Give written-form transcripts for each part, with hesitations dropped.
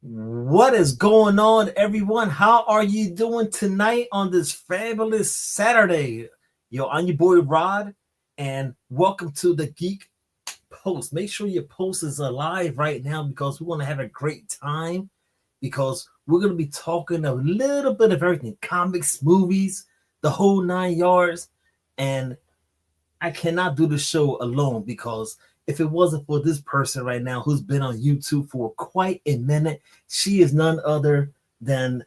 What is going on, everyone? How are you doing tonight on this fabulous Saturday? I'm your boy Rod, and welcome to the Geek Post. Make sure your post is alive right now because we want to have a great time. Because we're going to be talking a little bit of everything: comics, movies, the whole 9 yards. And I cannot do the show alone because if it wasn't for this person right now who's been on YouTube for quite a minute, she is none other than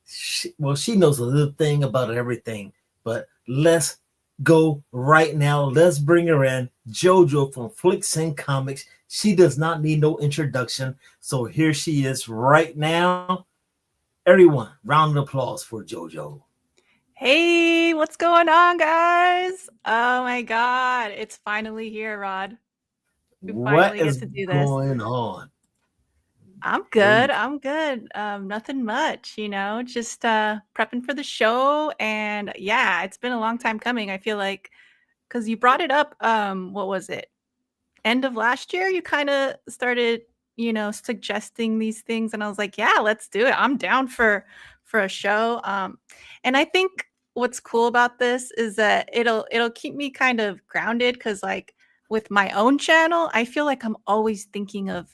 she knows a little thing about everything. But let's go right now. Let's bring her in, JoJo from Flicks and Comics. She does not need no introduction. So here she is right now. Everyone, round of applause for JoJo. Hey, what's going on, guys? Oh my God, it's finally here, Rod. We What finally is get to do this. going on? I'm What are good. you I'm good. Nothing much, just prepping for the show. And yeah, it's been a long time coming. I feel like because you brought it up, what was it? End of last year, you kind of started, suggesting these things, and I was like, yeah, let's do it. I'm down for a show. And I think what's cool about this is that it'll keep me kind of grounded because like with my own channel, I feel like I'm always thinking of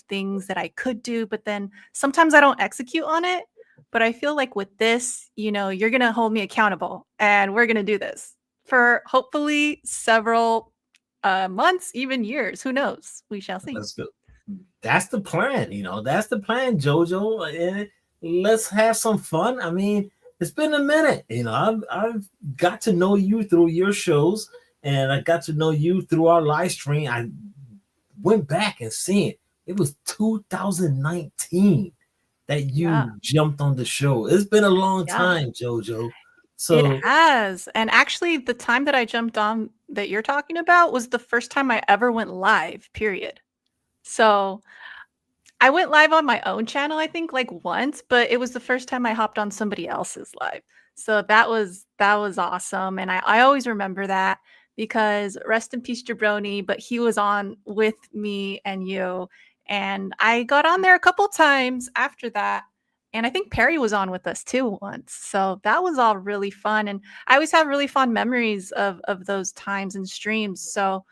things that I could do, but then sometimes I don't execute on it. But I feel like with this, you're gonna hold me accountable, and we're gonna do this for hopefully several months, even years. Who knows? We shall see. Let's go. That's the plan. That's the plan, Jojo. And let's have some fun. I mean, it's been a minute. I've got to know you through your shows, and I got to know you through our live stream. I went back and seen it. It was 2019 that Yeah. you jumped on the show. It's been a long Yeah. time, Jojo. It So has. And actually, the time that I jumped on that you're talking about was the first time I ever went live, period. So I went live on my own channel, I think, like once, but it was the first time I hopped on somebody else's live. So that was awesome. And I always remember that because rest in peace, Jabroni, but he was on with me and you. And I got on there a couple times after that. And I think Perry was on with us too once. So that was all really fun. And I always have really fond memories of those times and streams. So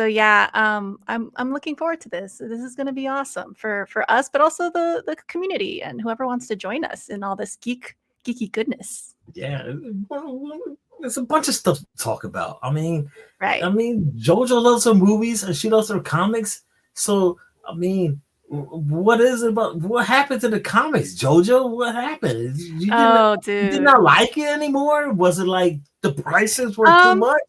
yeah, I'm looking forward to this. This is going to be awesome for us, but also the community and whoever wants to join us in all this geeky goodness. yeah, there's a bunch of stuff to talk about. I mean, Right. JoJo loves her movies and she loves her comics. So, what is it about? What happened to the comics, JoJo? What happened? Oh, You did dude. not like it anymore? Was it like the prices were too Um, much?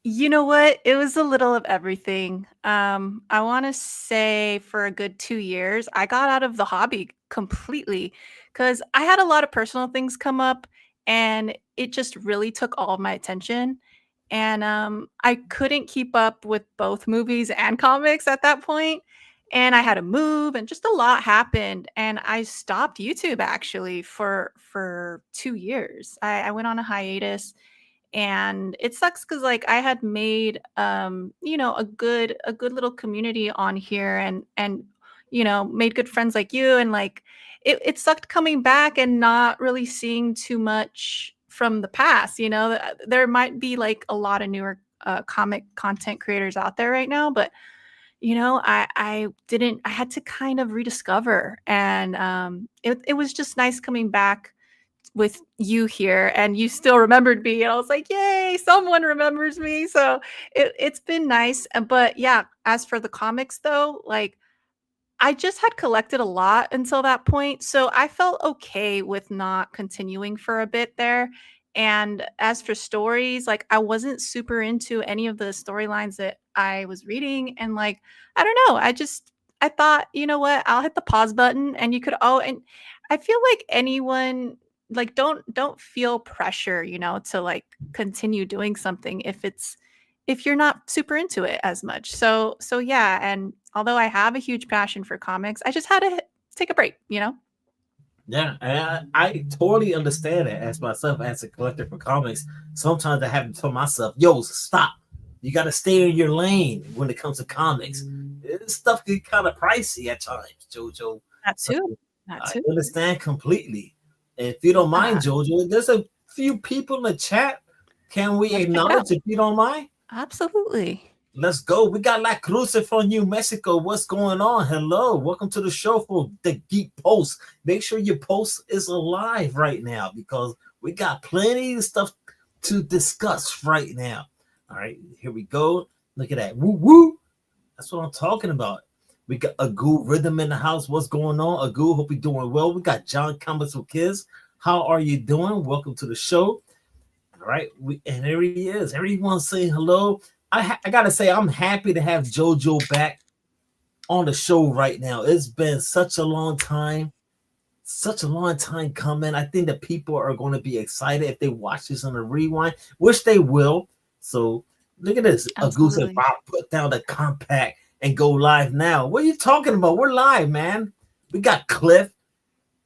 you know what? It was a little of everything. I want to say for a good 2 years, I got out of the hobby completely because I had a lot of personal things come up, and it just really took all of my attention. And I couldn't keep up with both movies and comics at that point. And I had to move, and just a lot happened. And I stopped YouTube actually for 2 years. I went on a hiatus, and it sucks because like I had made a good little community on here, and made good friends like you, and like it sucked coming back and not really seeing too much from the past. There might be like a lot of newer comic content creators out there right now, but I didn't. I had to kind of rediscover, and it was just nice coming back with you here, and you still remembered me, and I was like, yay, someone remembers me. So it's been nice. But yeah, as for the comics though, like I just had collected a lot until that point, so I felt okay with not continuing for a bit there. And as for stories, like I wasn't super into any of the storylines that I was reading, and like I don't know, I thought, you know what, I'll hit the pause button, and you could and I feel like anyone, like don't feel pressure, to like continue doing something if you're not super into it as much. So yeah, and although I have a huge passion for comics, I just had to take a break. Yeah, and I totally understand it as myself as a collector for comics. Sometimes I have to tell myself, yo, stop. You got to stay in your lane when it comes to comics. This stuff get kind of pricey at times, JoJo. That So too. That I too. understand completely. And if you don't mind, Yeah, Jojo, there's a few people in the chat. Can we let's check it out. acknowledge if you don't mind? Absolutely. Let's go. We got La Cruz from New Mexico. What's going on? Hello. Welcome to the show for the Geek Post. Make sure your post is alive right now because we got plenty of stuff to discuss right now. All right, here we go. Look at that. Woo woo. That's what I'm talking about. We got Agu Rhythm in the house. What's going on? Agu, hope you're doing well. We got John Combs with Kids. How are you doing? Welcome to the show. All right, and there he is. Everyone's saying hello. I gotta say, I'm happy to have JoJo back on the show right now. It's been such a long time coming. I think that people are going to be excited if they watch this on a rewind, which they will. So look at this. A goose and Absolutely. Bob put down the compact and go live now. What are you talking about? We're live, man. We got Cliff.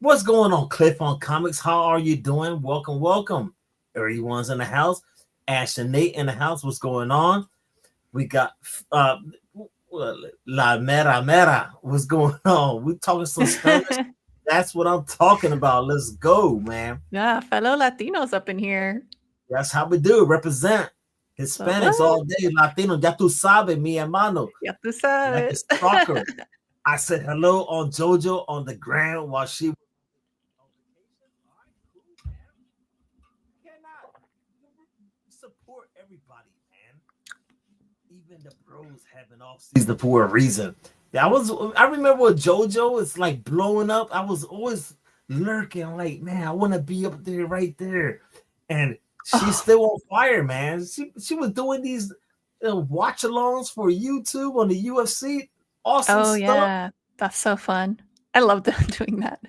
What's going on, Cliff on Comics? How are you doing? Welcome, welcome. Everyone's in the house. Ash&Nate in the house. What's going on? We got uh La Mera Mera. What's going on? We talking some Spanish. That's what I'm talking about. Let's go, man. Yeah, fellow Latinos up in here. That's how we do. Represent But Hispanics what? all day. Latino. Ya tú sabes, mi hermano. Ya tú Like a sabes. stalker. I said hello on JoJo on the ground while she was on vacation. All right, cool, man. Cannot support everybody, man. Even the bros have an off season for a reason. Yeah, I remember when JoJo was like blowing up. I was always lurking, like, man, I want to be up there right there. And she's Oh, still on fire, man. She was doing these watch alongs for YouTube on the UFC. Awesome oh stuff. yeah. That's so fun. I love them doing that.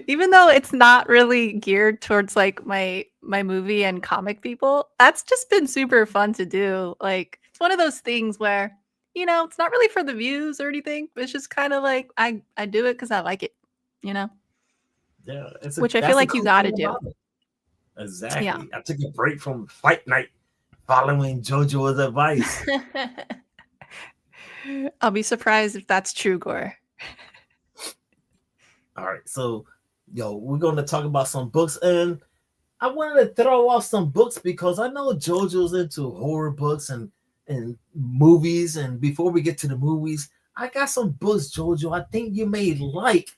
Even though it's not really geared towards like my movie and comic people, that's just been super fun to do. Like it's one of those things where, it's not really for the views or anything. But it's just kind of like I do it because I like it, you know, Yeah, which I feel that's the like you cool got thing to do. about it. Yeah. Exactly. I took a break from fight night following JoJo's advice. I'll be surprised if that's true, Gore. All right, so we're going to talk about some books, and I wanted to throw off some books because I know JoJo's into horror books and movies. And before we get to the movies, I got some books, JoJo, I think you may like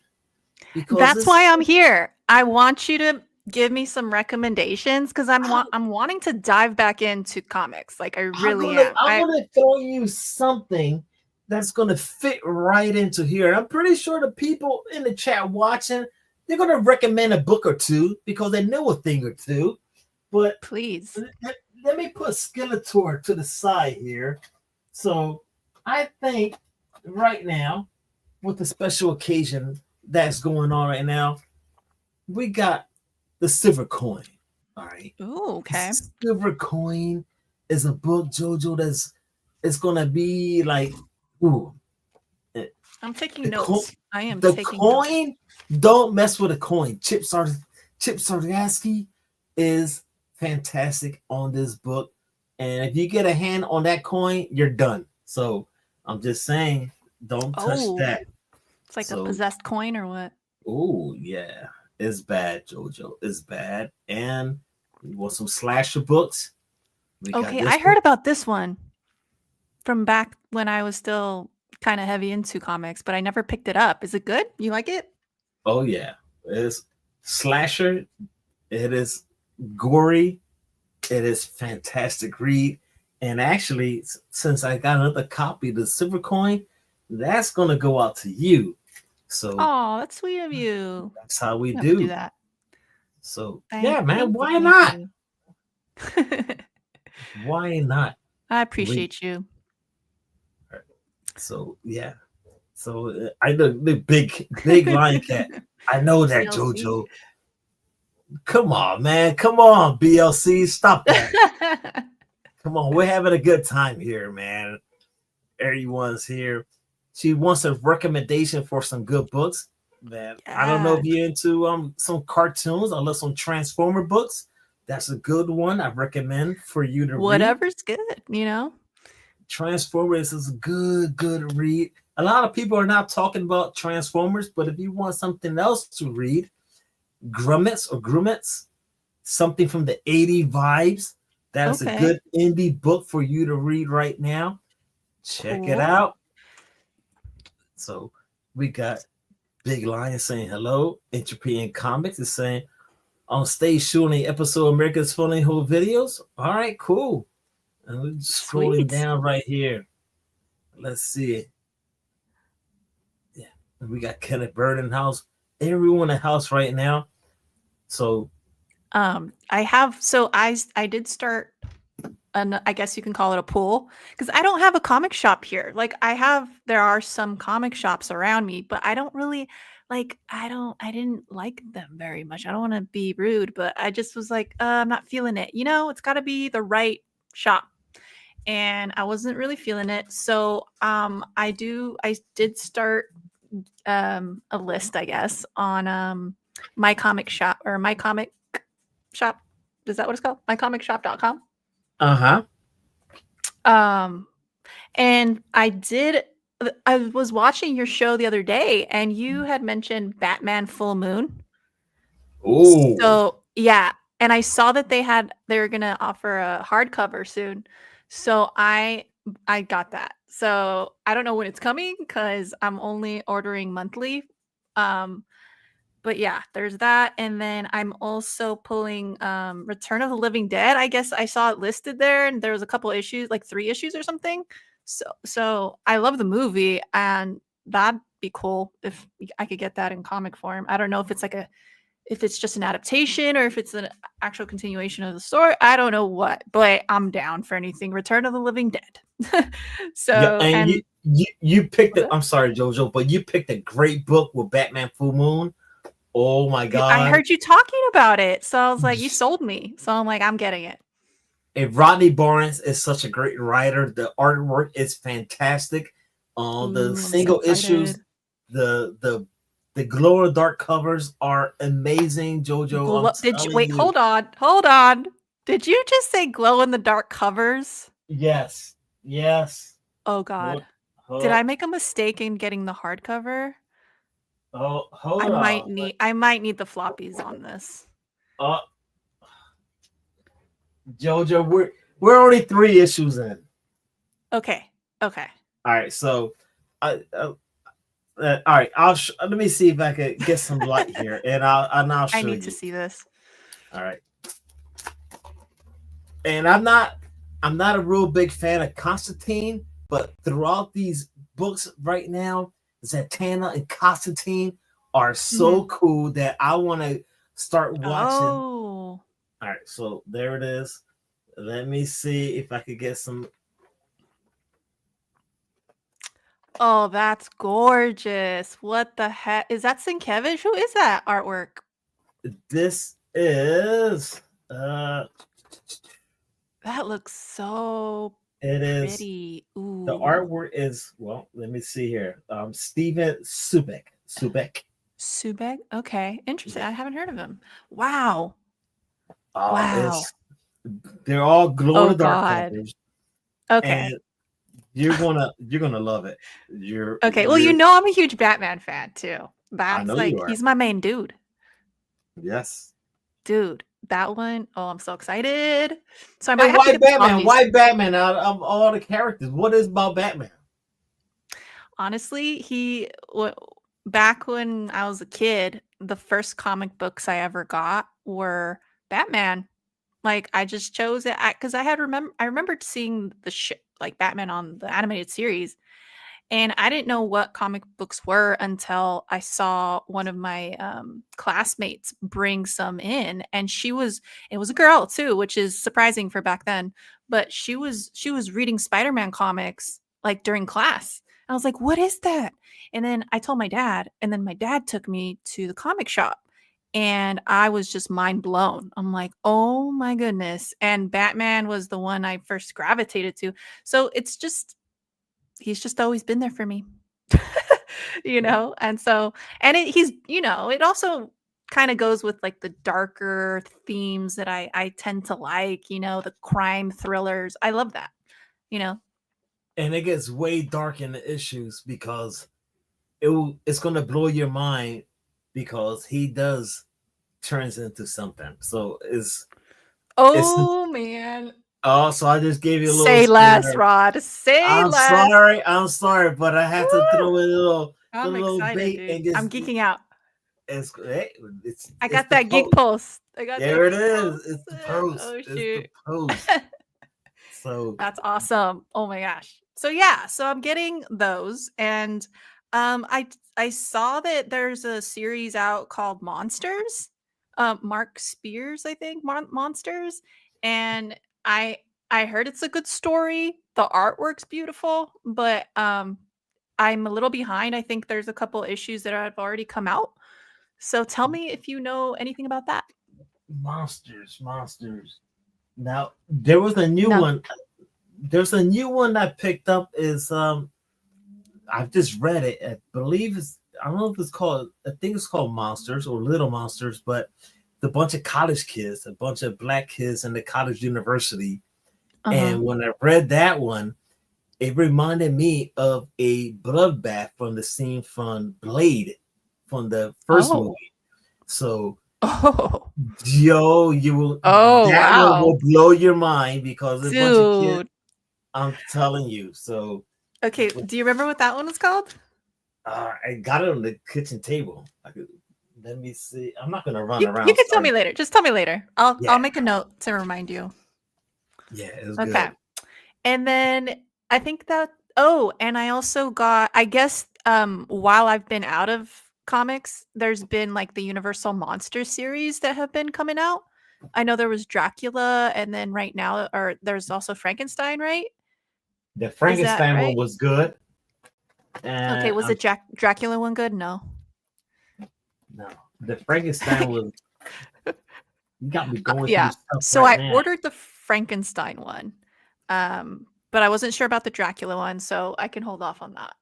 because That's it's why I'm here. I want you to give me some recommendations because I'm, I'm wanting to dive back into comics. Like I I'm really gonna am. I'm I gonna throw you something that's gonna fit right into here. I'm pretty sure the people in the chat watching they're gonna recommend a book or two because they know a thing or two. But please. let me put Skeletor to the side here. So I think right now, with the special occasion that's going on right now, we got the silver coin. All right. Ooh, The okay. silver coin is a book, Jojo, that's it's gonna be like ooh, eh, I'm taking the co- notes. I am the taking notes. coin, don't mess with a coin. Chip Sardaski is fantastic on this book. And if you get a hand on that coin, you're done. So I'm just saying, don't touch Oh, that. it's like a So, possessed coin or what? oh yeah, it's bad, Jojo. It's bad. And you want some slasher books? We got Okay, this I heard one. about this one from back when I was still kind of heavy into comics, but I never picked it up. Is it good? You like it? Oh yeah, it's slasher. It is gory. It is fantastic read. And actually, since I got another copy of the silver coin, that's gonna go out to you. So Oh, that's sweet of you. that's how we You have to do do. that. So yeah, Thank, man, thank you, why thank not? you. Why not I read? appreciate you. So yeah. So I know the big lion cat. I know that BLC. JoJo. Come on, man. Come on, BLC. Stop that. Come on, we're having a good time here, man. Everyone's here. She wants a recommendation for some good books. Man, I don't know Yeah. if you're into some cartoons. I love some Transformer books. That's a good one. I recommend for you to read. Whatever's good, you know? Transformers is a good read. A lot of people are not talking about Transformers, but if you want something else to read, Grummets, something from the 80 vibes. That is a Okay. good indie book for you to read right now. Check it Cool. out. So we got Big Lion saying hello. Entropy Comics is saying on stage shooting episode America's Funny Home Videos. All right, cool. And we're scrolling Sweet. down right here. Let's see it. Yeah, and we got Kenneth Bird in the house. Everyone in the house right now. So I did start I guess you can call it a pool because I don't have a comic shop here. Like there are some comic shops around me, but I don't really I didn't like them very much. I don't want to be rude, but I just was like, I'm not feeling it. It's got to be the right shop. And I wasn't really feeling it. So I did start a list, I guess, on my comic shop or my comic shop. Is that what it's called? mycomicshop.com. uh-huh. And I was watching your show the other day and you had mentioned Batman Full Moon. Oh, So yeah, and I saw that they were gonna offer a hardcover soon. So I got that. So I don't know when it's coming because I'm only ordering monthly. But yeah, there's that. And then I'm also pulling Return of the Living Dead. I guess I saw it listed there and there was a couple issues, like 3 issues or something. So I love the movie and that'd be cool if I could get that in comic form. I don't know if it's just an adaptation or if it's an actual continuation of the story. I don't know what, but I'm down for anything. Return of the Living Dead. yeah, So and and you picked it. what? I'm sorry, Jojo, but you picked a great book with Batman Full Moon. Oh my I god. heard you talking about it. So I was like, you sold me. So I'm like, I'm getting it. And Rodney Barnes is such a great writer. The artwork is fantastic. The Ooh, I'm so single issues, excited. the glow in the dark covers are amazing, Jojo. I'm Did you telling wait? you. Hold on. Did you just say glow in the dark covers? Yes. Yes. Oh Hold, God. Did I hold, make a mistake in getting the hardcover? hold on. I might need the floppies on this. Uh, Jojo, we're already 3 issues in. Okay. Okay. All right, so all right, let me see if I could get some light here, and I'll I show need to you. see this. All right, and I'm not a real big fan of Constantine, but throughout these books right now, Zatanna and Constantine are so Mhm. cool that I want to start watching. Oh. All right, so there it is. Let me see if I could get some. Oh, that's gorgeous. What the heck? Is that Sienkiewicz? Who is that artwork? This is That looks so it is pretty. the Ooh. artwork is, well, let me see here. Steven Subek. Subek. Subeg? Okay. Interesting. Yeah. I haven't heard of him. Wow. It's Wow. they're all glow in Oh the dark God. covers, Okay. and you're gonna love it. Okay. Well, You're I'm a huge Batman fan too. I That's know you like are. he's my main dude. Yes. Dude, that one. Oh, I'm so excited. So I might And have to why get the Batman? floppies. Why Batman out of all the characters? What is about Batman? Honestly, back when I was a kid, the first comic books I ever got were Batman. Like I just chose it because I remembered seeing like Batman on the animated series, and I didn't know what comic books were until I saw one of my classmates bring some in, and it was a girl too, which is surprising for back then. But she was reading Spider-Man comics like during class. I was like, "What is that?" And then I told my dad, and then my dad took me to the comic shop. And I was just mind blown. I'm like, oh my goodness. And Batman was the one I first gravitated to. So he's just always been there for me. And so it also kind of goes with like the darker themes that I tend to like, the crime thrillers. I love that, you know and it gets way dark in the issues because it's gonna blow your mind because he does turns into something. So it's Oh man. oh, so I just gave you a little Say less, spoiler. Rod. Say less. I'm sorry, but I have to Woo! throw in a I'm little excited, bait dude. and I'm just geeking out. it's hey, I it's got the that geek post. pulse. I got that There it geek is. pulse. It's the post. Oh It's the shoot. post. So That's awesome. Oh my gosh. So yeah, so I'm getting those and I saw that there's a series out called Monsters. Mark Spears, I think, Monsters, and I I heard it's a good story. The artwork's beautiful, but I'm a little behind. I think there's a couple issues that have already come out. So tell me if you know anything about that. monsters. Now there was a new No. one. There's a new one I picked up. Is I've just read it. I believe it's I don't know if it's called. I think it's called Monsters or Little Monsters, but the bunch of college kids, a bunch of black kids in the college university. Uh-huh. And when I read that one, it reminded me of a bloodbath from the scene from Blade from the first Oh. movie. So, Oh. yo, you will Oh, that one wow. will blow your mind because a bunch of kids. Dude. I'm telling you. So, Okay, do you remember what that one was called? I got it on the kitchen table. Let me see. I'm not gonna run You around. can tell Start. me later. Just tell me later. I'll Yeah, make a note to remind you. yeah, it was Okay. good. And then I think that oh, and I also got I guess while I've been out of comics, there's been like the Universal Monster series that have been coming out. I know there was Dracula and then right now or there's also Frankenstein, right? The Is that Frankenstein one right? was good, Okay, and was the Dracula one good? No. no, the Frankenstein was. You got me going through Yeah. stuff So right I now. ordered the Frankenstein one. But I wasn't sure about the Dracula one, so I can hold off on that.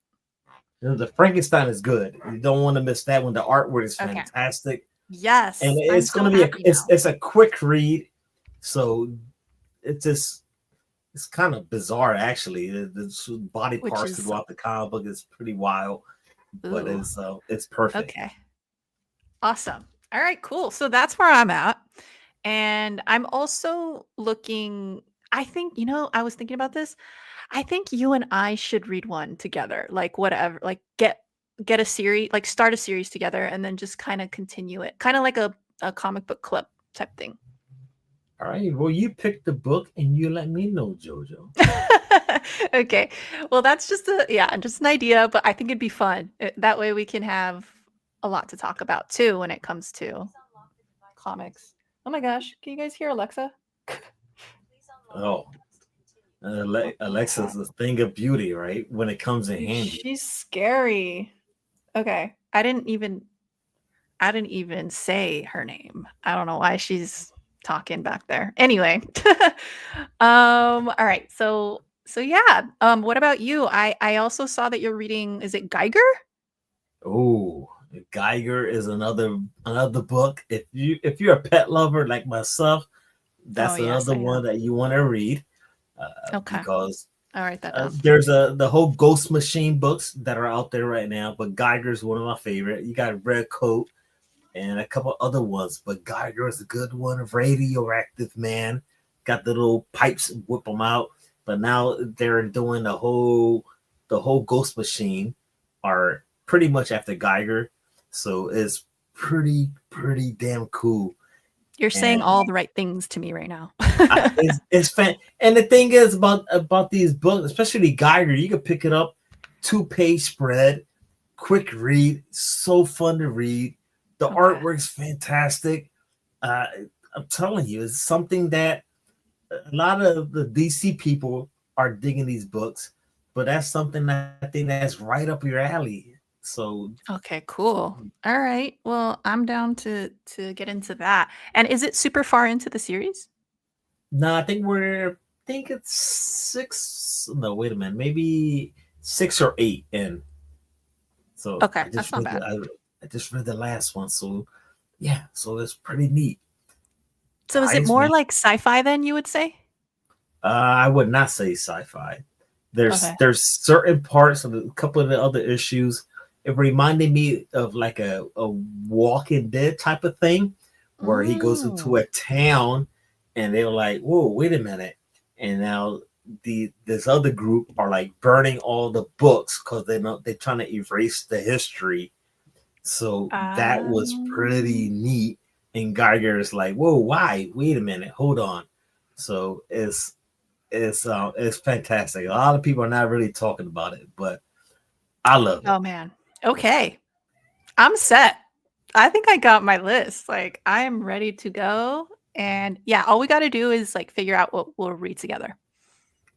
The Frankenstein is good. You don't want to miss that one. The artwork is Okay. fantastic, and Yes, I'm it's going so to be happy now. it's a quick read. So it's just it's kind of bizarre actually. The body Which parts is throughout the comic book is pretty wild, but ooh, it's perfect. okay. Awesome. All right, cool. So that's where I'm at. And I'm also looking I think, I was thinking about this. I think you and I should read one together. Like whatever, like get a series, like start a series together and then just kind of continue it. Kind of like a comic book club type thing. All right. Well, you pick the book and you let me know, Jojo. Okay. Well, that's just just an idea, but I think it'd be fun. That way we can have a lot to talk about too when it comes to comics. Oh my gosh, can you guys hear Alexa? Oh, What the Alexa's heck? a thing of beauty, right? When it comes in Dude, handy. she's scary. Okay. I didn't even say her name. I don't know why she's talking back there. Anyway. All right. So yeah. What about you? I also saw that you're reading, is it Geiger? Oh, Geiger is another book. If you're a pet lover like myself, Oh that's yes, another I one am. that you want to read Okay. because I'll write that down. there's the whole Ghost Machine books that are out there right now. But Geiger is one of my favorite. You got Red Coat and a couple other ones, but Geiger is a good one. Radioactive Man got the little pipes whip them out. But now they're doing the whole Ghost Machine are pretty much after Geiger, so it's pretty damn cool. You're saying And all the right things to me right now. it's fan. And the thing is about these books, especially Geiger, you can pick it up, 2-page spread, quick read, so fun to read. The Okay. artwork's fantastic. Uh, I'm telling you, it's something that a lot of the DC people are digging these books, but that's something that I think that's right up your alley. So Okay, cool. All right. Well, I'm down to get into that. And is it super far into the series? no, I think it's six. No, wait a minute, maybe 6 or 8 in. So Okay, that's not bad. I just read the last one. So yeah, so it's pretty neat. So is it Eyes more man. like sci-fi then you would say? I would not say sci-fi. Okay. There's certain parts of a couple of the other issues. It reminded me of like a Walking Dead type of thing, where he goes into Mm. a town, and they're like, "Whoa, wait a minute!" And now this other group are like burning all the books because they're trying to erase the history. So that was pretty Um, neat. And Geiger is like, "Whoa, why? Wait a minute, hold on." So it's fantastic. A lot of people are not really talking about it, but I love it. oh man. Okay. I'm set. I think I got my list. Like I am ready to go. And yeah, all we got to do is like figure out what we'll read together.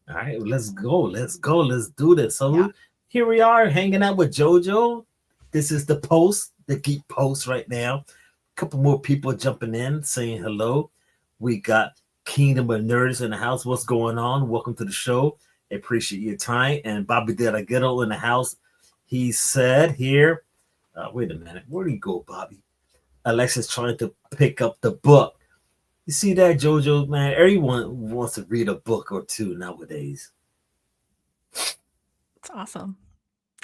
All right, let's go. Let's go. Let's do this. Yeah. So here we are hanging out with JoJo. This is the post, the Geek Post right now. A couple more people jumping in saying hello. We got Kingdom of Nerds in the house. What's going on? Welcome to the show. I appreciate your time. And Bobby Did I Ghetto in the house. He said here, wait a minute. Where do you go, Bobby? Alexa's trying to pick up the book. You see that, JoJo, man? Everyone wants to read a book or two nowadays. It's awesome.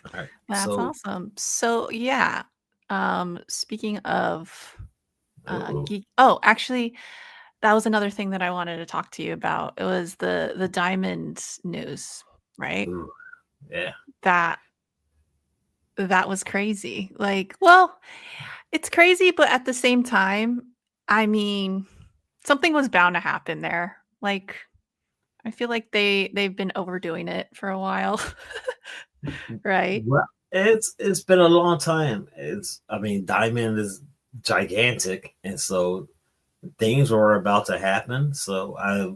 All right. That's So, awesome. So yeah. Speaking of oh, geek, oh, actually, that was another thing that I wanted to talk to you about. It was the diamond news, right? ooh, yeah. That that was crazy. Like, well, it's crazy, but at the same time, I mean, something was bound to happen there. Like, I feel like they've been overdoing it for a while, right? Well, it's been a long time. I mean, Diamond is gigantic, and so things were about to happen. So I've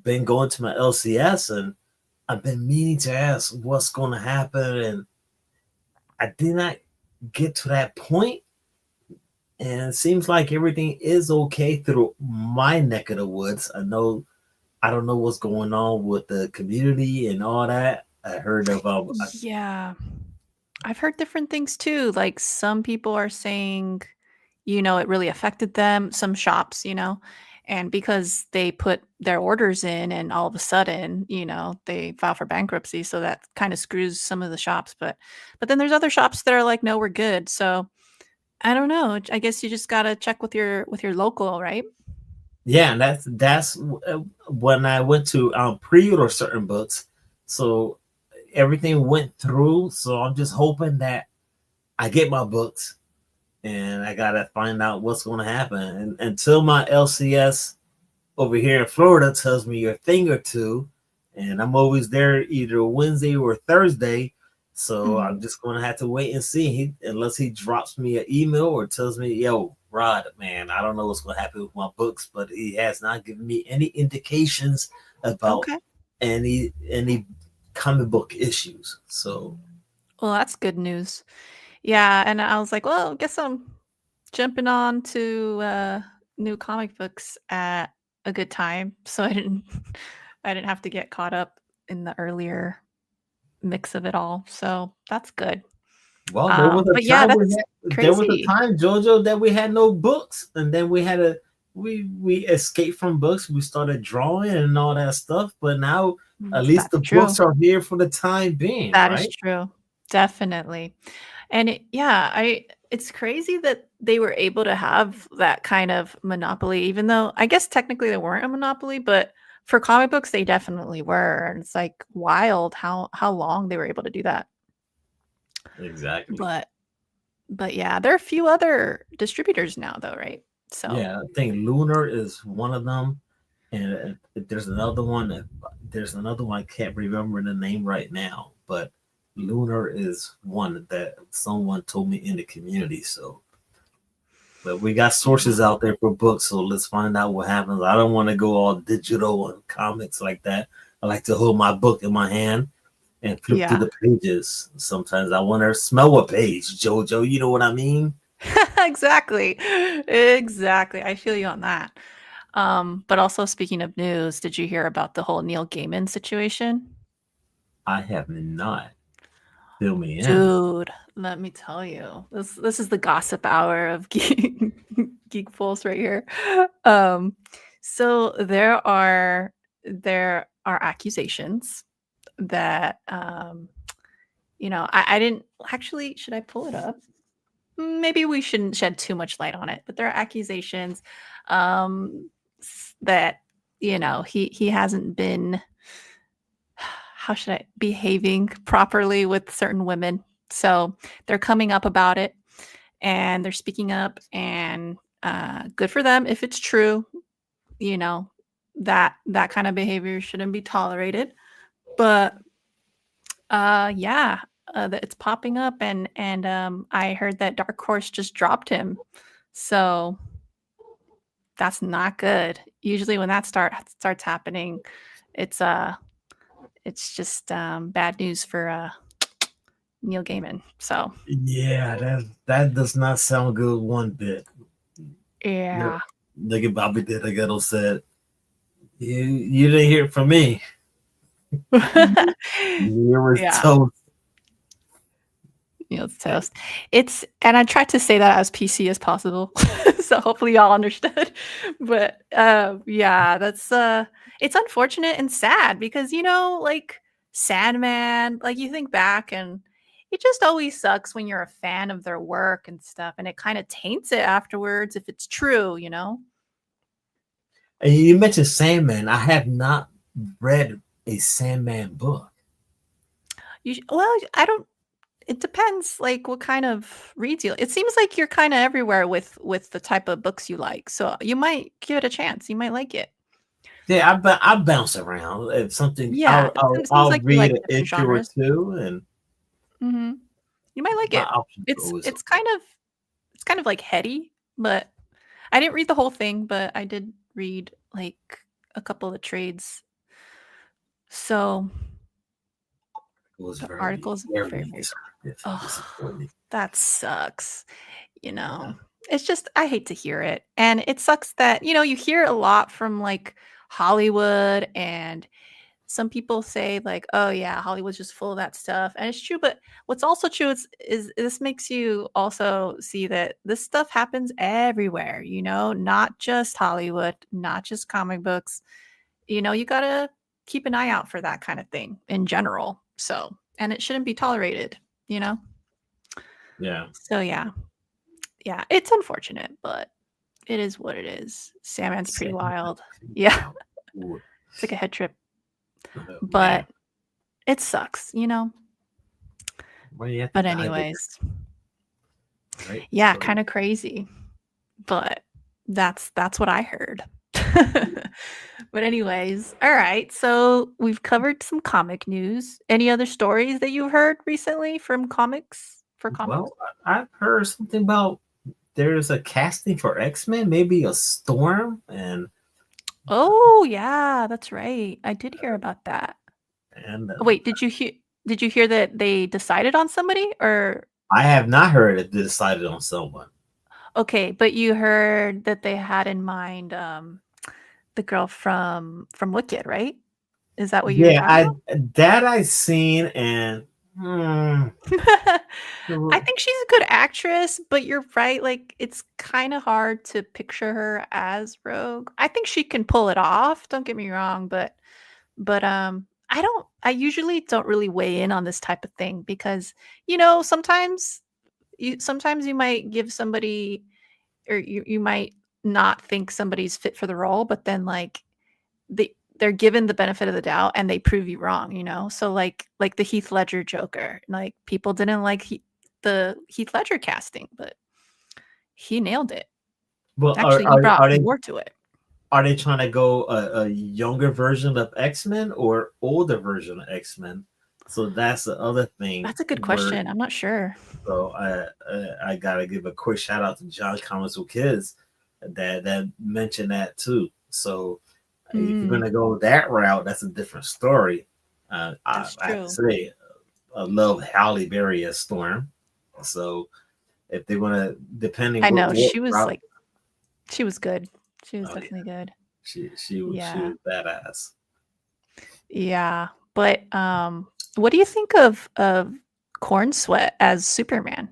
been going to my LCS, and I've been meaning to ask what's going to happen, and I did not get to that point. And it seems like everything is okay through my neck of the woods. I don't know what's going on with the community and all that. I heard about Yeah. I've heard different things too. Like some people are saying, it really affected them, some shops, and because they put their orders in and all of a sudden, they file for bankruptcy. So that kind of screws some of the shops. But then there's other shops that are like, no, we're good. So I don't know. I guess you just gotta check with your local, right? yeah, and that's when I went to pre-order certain books. So everything went through. So I'm just hoping that I get my books, and I gotta find out what's going to happen. And until my LCS over here in Florida tells me a thing or two, and I'm always there either Wednesday or Thursday. So Mhm. I'm just gonna have to wait and see. Unless he drops me an email or tells me, "Yo, Rod, man, I don't know what's gonna happen with my books," but he has not given me any indications about Okay. any comic book issues. So Well, that's good news. Yeah, and I was like, well, guess I'm jumping on to new comic books at a good time, so I didn't I didn't have to get caught up in the earlier mix of it all. So that's good. well, there was a But yeah, time that's there was a crazy. time, Jojo, that we had no books, and then we escaped from books. We started drawing and all that stuff, but now at least That's the true. books are here for the time being, That is right? true. Definitely. And yeah, I it's crazy that they were able to have that kind of monopoly, even though I guess technically they weren't a monopoly, but for comic books they definitely were. And it's like wild how long they were able to do that. Exactly. But yeah, there are a few other distributors now though, right? So Yeah, I think Lunar is one of them, and there's another one. There's another one I can't remember the name right now, but Lunar is one that someone told me in the community. So but we got yeah. sources out there for books, so let's find out what happens. I don't want to go all digital and comics like that. I like to hold my book in my hand and flip through Yeah. the pages. Sometimes I want to smell a page, Jojo. You know what I mean? Exactly. Exactly. I feel you on that. But also speaking of news, did you hear about the whole Neil Gaiman situation? I have not. Fill me in. Dude, let me tell you. This is the gossip hour of Geek Pulse right here. Um, so there are accusations that I didn't actually. Should I pull it up? Maybe we shouldn't shed too much light on it, but there are accusations that he hasn't been, how should I, behaving properly with certain women. So they're coming up about it and they're speaking up, and good for them if it's true. You know that kind of behavior shouldn't be tolerated. But yeah, that it's popping up, and I heard that Dark Horse just dropped him, so that's not good. Usually, when that starts happening, it's just bad news for Neil Gaiman. So Yeah, that does not sound good one bit. yeah, Nigga Bobby did a ghetto said, you didn't hear it from me. You were yeah. toast. It's toast. And I tried to say that as PC as possible, so hopefully y'all understood. But yeah, that's it's unfortunate and sad because like Sandman, like you think back and it just always sucks when you're a fan of their work and stuff, and it kind of taints it afterwards if it's true. And you mentioned Sandman. I have not read a Sandman book. Well, I don't. It depends, like what kind of reads you. It seems like you're kind of everywhere with the type of books you like, so you might give it a chance. You might like it. Yeah, I bounce around. If something, Yeah, it seems I'll like you read like an different issue or genres. two, and You might like my it. options are It's always it's kind of it's kind of like heady, but I didn't read the whole thing, but I did read like a couple of the trades. So it was the very, articles very very, very. Oh, disappointing. that sucks. You Yeah. know, it's just I hate to hear it, and it sucks that you hear a lot from like Hollywood, and some people say like, oh yeah, Hollywood's just full of that stuff, and it's true. But what's also true is this makes you also see that this stuff happens everywhere. Not just Hollywood, not just comic books. You gotta keep an eye out for that kind of thing in general. So, and it shouldn't be tolerated. You know. Yeah. So yeah, it's unfortunate, but it is what it is. Sandman's pretty Sandman. wild. Yeah, Ooh, it's like a head trip, man. but it sucks. Well, you have to But dive in, anyways, right? yeah, So kind of crazy, but that's what I heard. But anyways, all right. So we've covered some comic news. Any other stories that you've heard recently from comics for comics? well, I've heard something about there's a casting for X-Men, maybe a Storm, and Oh, yeah, that's right. I did hear about that. and Oh, wait, did you hear that they decided on somebody or I have not heard that they decided on someone. okay, but you heard that they had in mind the girl from Wicked, right? Is that what you're Yeah, talking I seen, and hmm, about? I think she's a good actress, but you're right, like it's kind of hard to picture her as Rogue. I think she can pull it off, don't get me wrong, but I usually don't really weigh in on this type of thing because sometimes you might give somebody, or you might not think somebody's fit for the role, but then like they're given the benefit of the doubt and they prove you wrong. So like the Heath Ledger Joker, like people didn't like the Heath Ledger casting, but he nailed it. well, Actually, he brought more to it. are they trying to go a younger version of X-Men or older version of X-Men? So that's the other thing. That's a good Where question. I'm not sure. so I gotta give a quick shout out to John Comics with Kids that mentioned that too. So if you're Mm, gonna go that route, that's a different story. that's I have to true. say, I love Halle Berry as Storm. So if they're gonna, depending I know what she was route, like she was good. She was oh yeah, definitely good. she Yeah. was badass. Yeah. But what do you think of Corn Sweat as Superman?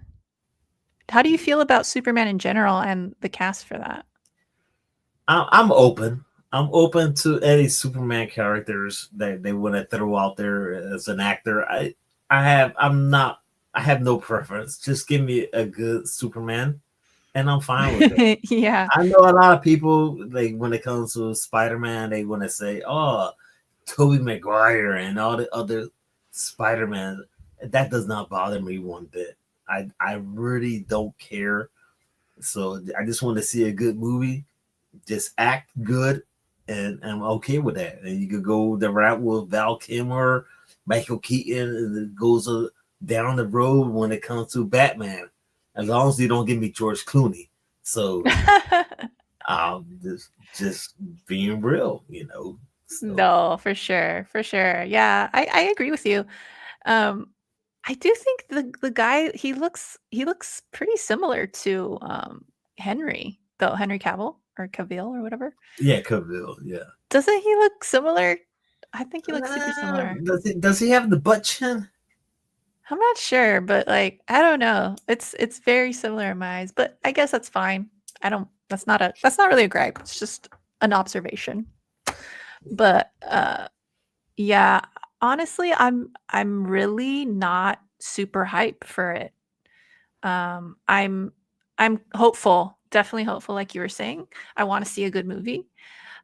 How do you feel about Superman in general and the cast for that? I'm open. I'm open to any Superman characters that they want to throw out there as an actor. I'm not. I have no preference. Just give me a good Superman, and I'm fine with it. Yeah. I know a lot of people like when it comes to Spider-Man, they want to say, "Oh, Tobey Maguire and all the other Spider-Man." That does not bother me one bit. I really don't care. So I just want to see a good movie. Just act good, and I'm okay with that. And you could go the route with Val Kilmer, Michael Keaton, and it goes down the road when it comes to Batman, as long as you don't give me George Clooney. So just being real, you know. So No, for sure, for sure. Yeah, I agree with you. Um, I do think the guy he looks pretty similar to Henry, though Henry Cavill or Cavill or whatever. yeah, Cavill, yeah. Doesn't he look similar? I think he looks super similar. Does he have the butt chin? I'm not sure, but like I don't know. It's very similar in my eyes, but I guess that's fine. I don't that's not really a gripe. It's just an observation. But yeah, honestly, I'm really not super hype for it. Um, I'm I'm hopeful, definitely hopeful, like you were saying. I want to see a good movie.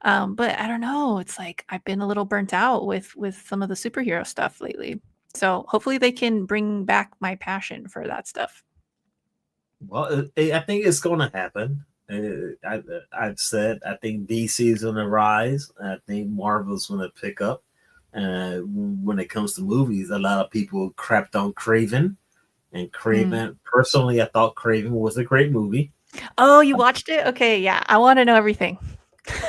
But I don't know. It's like I've been a little burnt out with some of the superhero stuff lately. So hopefully they can bring back my passion for that stuff. Well, I think it's going to happen. I've said I think DC's on the rise. I think Marvel's going to pick up. When it comes to movies, a lot of people crapped on Craven, and Mm. Craven. Personally, I thought Craven was a great movie. Oh, you watched it? Okay, yeah. I want to know everything.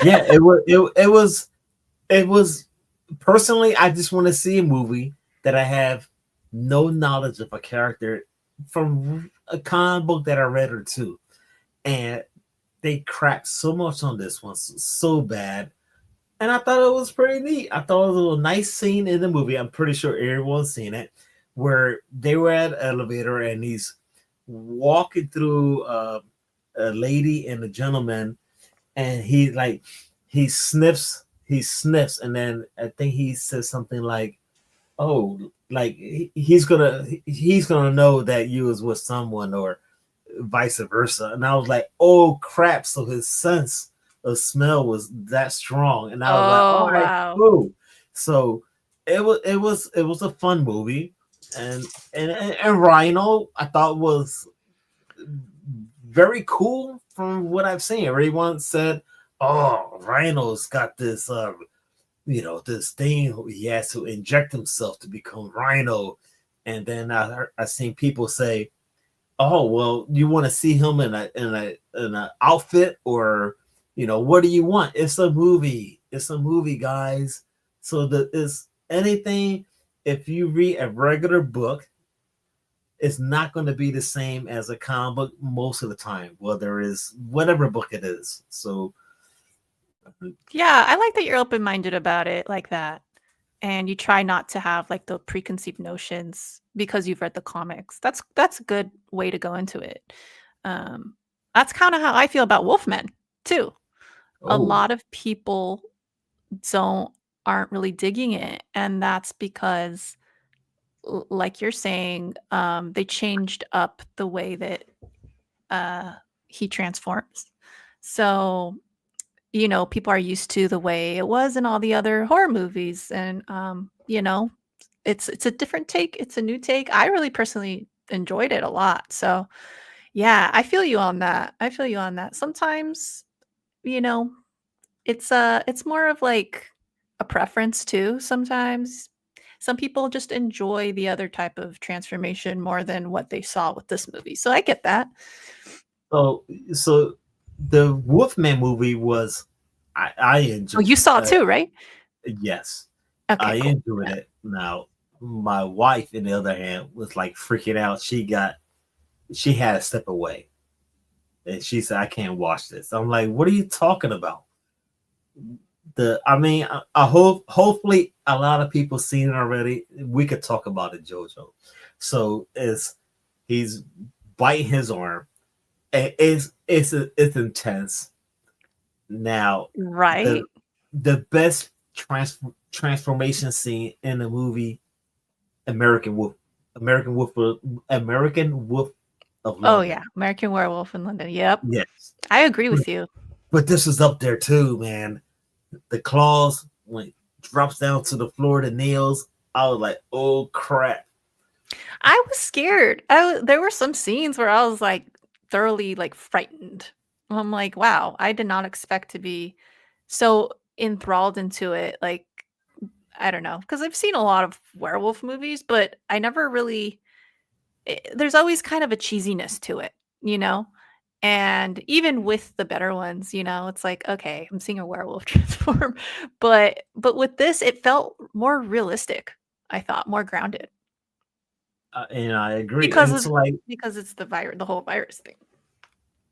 Yeah, it was personally. I just want to see a movie that I have no knowledge of a character from a comic book that I read or two, and they cracked so much on this one, so bad. And I thought it was pretty neat. I thought it was a little nice scene in the movie. I'm pretty sure everyone's seen it, where they were at an elevator and he's walking through a lady and a gentleman, and he sniffs, and then I think he says something like, "Oh, like he's gonna know that you was with someone," or vice versa. And I was like, "Oh crap!" So his sense of smell was that strong, and I was like, "All Oh, right, wow. cool." So it was a fun movie, and and Rhino I thought was very cool from what I've seen. Everyone said, "Oh, Rhino's got this, this thing he has to inject himself to become Rhino." And then I seen people say, "Oh, well, you want to see him in a outfit, or what do you want? It's a movie. It's a movie, guys. So that is anything. If you read a regular book, it's not going to be the same as a comic book most of the time, whether it's whatever book it is. So Yeah, I like that you're open-minded about it like that. And you try not to have like the preconceived notions because you've read the comics. That's a good way to go into it. Um, that's kind of how I feel about Wolfman too. A oh, lot of people don't aren't really digging it, and that's because like you're saying, they changed up the way that uh, he transforms. So people are used to the way it was in all the other horror movies, and it's a different take. It's a new take. I really personally enjoyed it a lot. So yeah, I feel you on that. I feel you on that. Sometimes, you know, it's more of like a preference too. Sometimes some people just enjoy the other type of transformation more than what they saw with this movie. So I get that. so the Wolfman movie was I Oh, you enjoyed. saw it too, right? Yes, I Okay, cool. enjoyed Yeah. it. Now, my wife, on the other hand, was like freaking out. She had to step away, and she said, "I can't watch this." I'm like, "What are you talking about?" I mean, I hope hopefully a lot of people seen it already. We could talk about it, Jojo. So is he's biting his arm. It's intense. Now, the Right? the best transformation scene in the movie American Wolf, American Wolf of Oh yeah, London. American Werewolf in London. Yep. Yes, I agree but, with you. but this is up there too, man. The claws when it drops down to the floor, the nails. I was like, oh crap. I was scared. There were some scenes where I was like thoroughly like frightened. I'm like, wow, I did not expect to be so enthralled into it. Like, I don't know, because I've seen a lot of werewolf movies, but I never really. There's always kind of a cheesiness to it, you know. And even with the better ones, you know, it's like, okay, I'm seeing a werewolf transform, but with this, it felt more realistic. I thought more grounded. And I agree. Because And it's of like, because it's the whole virus thing.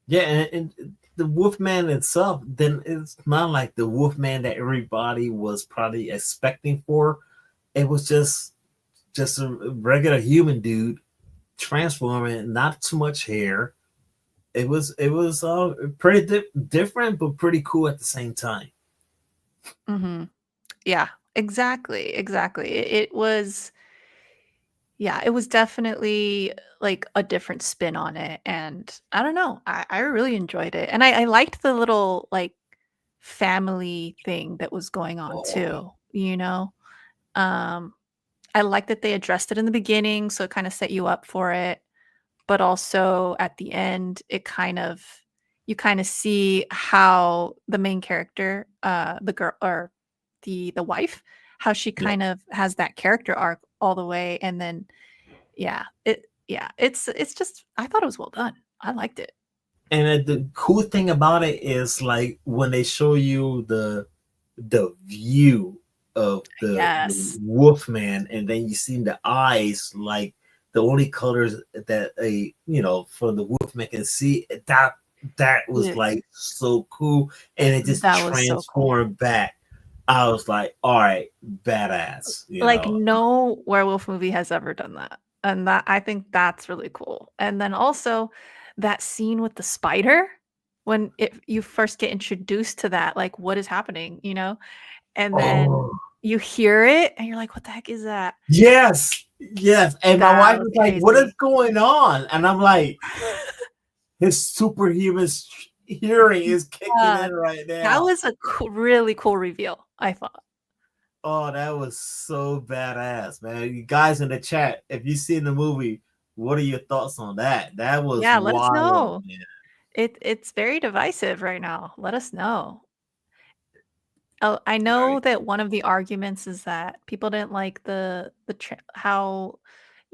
yeah, and the Wolfman itself, then it's not like the Wolfman that everybody was probably expecting for. It was just a regular human dude transforming, not too much hair. It was pretty different, but pretty cool at the same time. Mhm. Yeah, exactly. It was yeah, it was definitely like a different spin on it, and I don't know, I really enjoyed it, and I liked the little, like, family thing that was going on Oh, too, you know? Um, I like that they addressed it in the beginning, so it kinda set you up for it. But also at the end, it kind of you kinda see how the main character, the girl or the wife, how she yeah. kind of has that character arc all the way, and then it's just I thought it was well done. I liked it. And the cool thing about it is like when they show you the view of the Yes. Wolfman, and then you see the eyes, like the only colors that a from the Wolfman can see. That was Yeah, like so cool, and it just that was so cool. transformed back. I was like, all right, badass, Like, no werewolf movie has ever done that, and that I think that's really cool, and then also that scene with the spider when you first get introduced to that, like, what is happening, you know? And then Oh, you hear it, and you're like, "What the heck is that?" yes, yes. And my That wife was was like, what is crazy. going on? And I'm like, his superhuman hearing is kicking Yeah, in right that now. was a really cool reveal, I thought. Oh, that was so badass, man. You guys in the chat, if you've seen the movie, what are your thoughts on that? That was Yeah, let us wild, know. man. It's very divisive right now. Let us know. Oh, I know Right. that one of the arguments is that people didn't like the how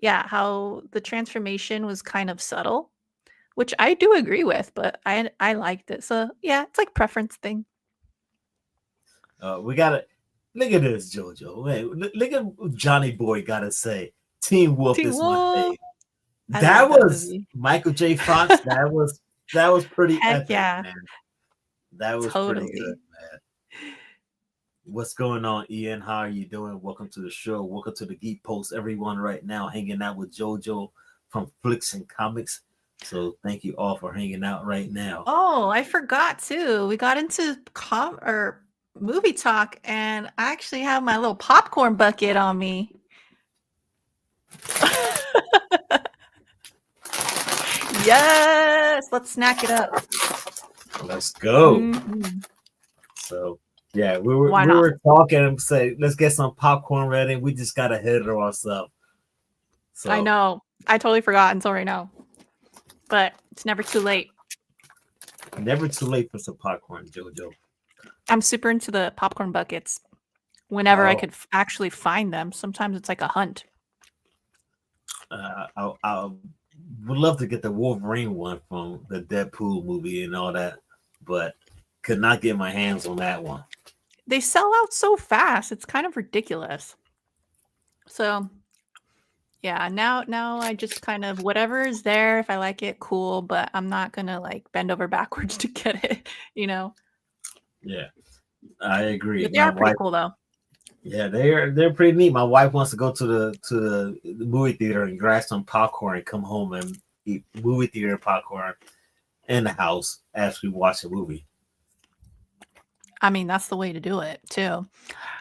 how the transformation was kind of subtle, which I do agree with, but I liked it. So, yeah, it's like preference thing. We gotta look at this, JoJo. Wait, look at what Johnny Boy gotta say. Teen Wolf Teen is my Wolf. fave. I love That that was movie. Michael J. Fox. That was pretty Heck epic, yeah, man. That was pretty good, totally. man. What's going on, Ian? How are you doing? Welcome to the show. Welcome to the Geek Post, everyone. Right now, hanging out with JoJo from Flicks and Comics. So thank you all for hanging out right now. Oh, I forgot too. We got into or movie talk, and I actually have my little popcorn bucket on me. Yes, let's snack it up. Let's go. Mhm. So yeah, we were Why we not? were talking and say, let's get some popcorn ready. We just got ahead of ourselves. I So know. I totally forgot until right now, but it's never too late. never too late for some popcorn, JoJo. I'm super into the popcorn buckets. Whenever I Oh, could actually find them, sometimes it's like a hunt. I would love to get the Wolverine one from the Deadpool movie and all that, but could not get my hands on that one. They sell out so fast. It's kind of ridiculous. So, yeah, now I just kind of whatever is there, if I like it, cool, but I'm not gonna like bend over backwards to get it, you know. Yeah, I agree. But they My are pretty wife, cool though. yeah, they're pretty neat. My wife wants to go to the movie theater and grab some popcorn and come home and eat movie theater popcorn in the house as we watch a movie. I mean, that's the way to do it too.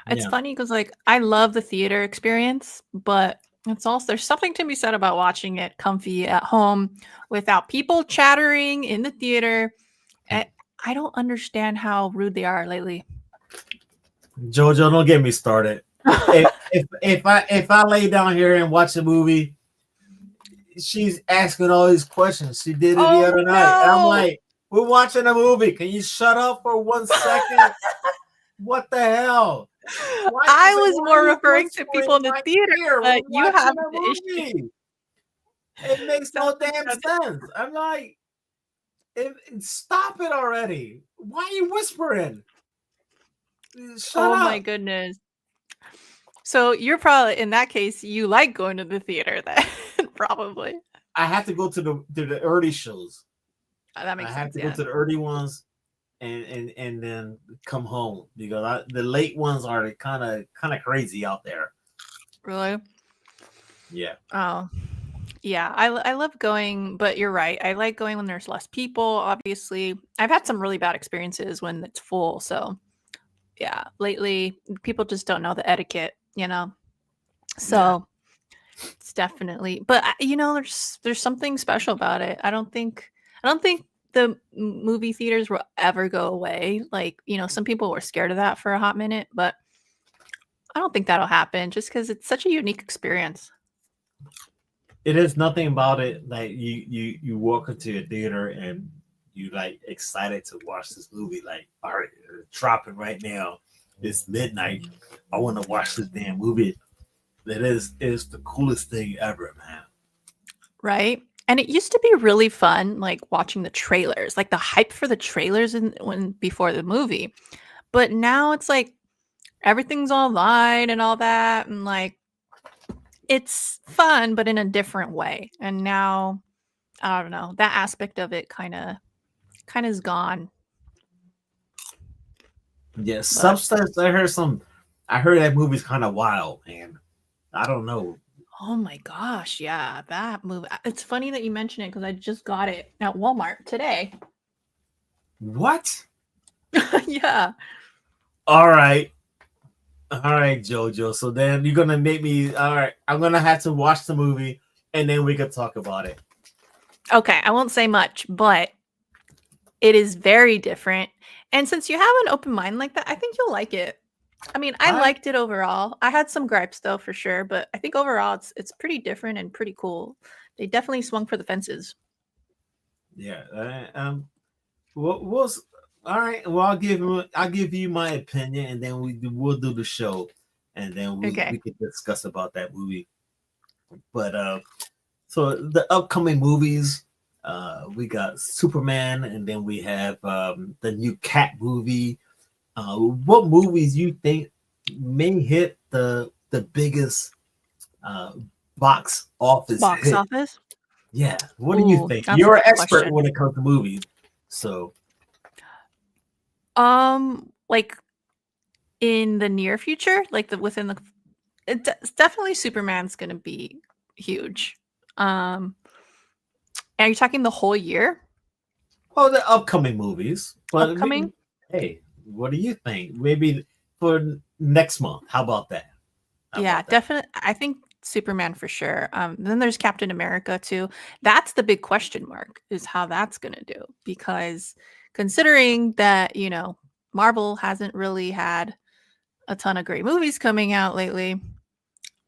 It's Yeah. funny because like I love the theater experience, but it's also there's something to be said about watching it comfy at home without people chattering in the theater. And I don't understand how rude they are lately. Jojo, don't get me started. If I lay down here and watch a movie, she's asking all these questions. She did it the Oh other night. And I'm no! like, we're watching a movie. Can you shut up for 1 second? What the hell? I was Why are more you referring to whispering people in in the my theater, ear? We're but you have watching a the issue. movie. It makes no Sounds damn good. sense. I'm like, stop it already. Why are you whispering? Shut Oh my up. goodness. So you're probably in that case, you like going to the theater then, probably. I have to go to the early shows. That I makes have sense. to go Yeah. to the early ones and then come home because the late ones are kind of crazy out there. Really? Yeah. Oh, yeah. I love going, but you're right. I like going when there's less people. Obviously, I've had some really bad experiences when it's full. So yeah, lately people just don't know the etiquette, you know. Yeah. So it's definitely, but there's something special about it. I don't think the movie theaters will ever go away. Like, some people were scared of that for a hot minute, but I don't think that'll happen just because it's such a unique experience. It is nothing about it like you walk into a theater and you like excited to watch this movie. Like, all right, it's dropping right now. It's midnight. I want to watch this damn movie. It is the coolest thing ever, man. Right? And it used to be really fun, like watching the trailers, like the hype for the trailers when before the movie. But now it's like everything's online and all that, and like it's fun, but in a different way. And now I don't know, that aspect of it kind of is gone. Yeah, But Substance. I heard that movie's kind of wild, man. I don't know. oh my gosh, yeah, that movie. It's funny that you mention it because I just got it at Walmart today. What? Yeah. All right. All right, Jojo. So then you're gonna make me. All right, I'm gonna have to watch the movie, and then we could talk about it. Okay, I won't say much, but it is very different. And since you have an open mind like that, I think you'll like it. I mean, I All right. liked it overall. I had some gripes though, for sure, but I think overall it's pretty different and pretty cool. They definitely swung for the fences. Yeah. We'll all right. Well, I'll give you my opinion, and then we'll do the show, and then we Okay. can discuss about that movie. But so the upcoming movies, we got Superman, and then we have the new Cat movie. What movies you think may hit the biggest uh, box office Box hit? office? Yeah, what do you Ooh, think? that's a You're an good expert question. when it comes to movies, so Like in the near future, like within it's definitely Superman's gonna be huge. Um, are you talking the whole year well, the upcoming movies. But I upcoming? mean, hey, what do you think? Maybe for next month. How about that? How Yeah, about that? definitely. I think Superman for sure. Then there's Captain America too. That's the big question mark is how that's going to do because considering that, Marvel hasn't really had a ton of great movies coming out lately,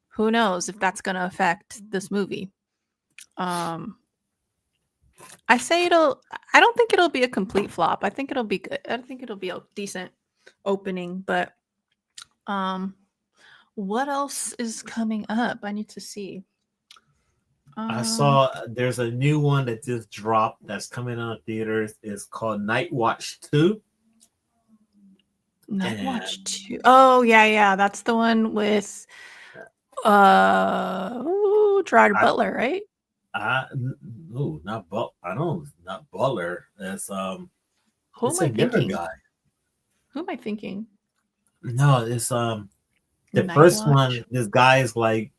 who knows if that's going to affect this movie. Um, I don't think it'll be a complete flop. I think it'll be good. I think it'll be a decent opening, but um, what else is coming up? I need to see. I Um, saw there's a new one that just dropped that's coming on theaters. It's called Night Watch 2. Night Watch And 2. Oh, yeah, yeah. That's the one with Gerard I Butler, right? I no, not but I don't not Butler. Who am It's a I younger thinking? guy. Who am I thinking? No, it's the Night first Watch. one, this guy is like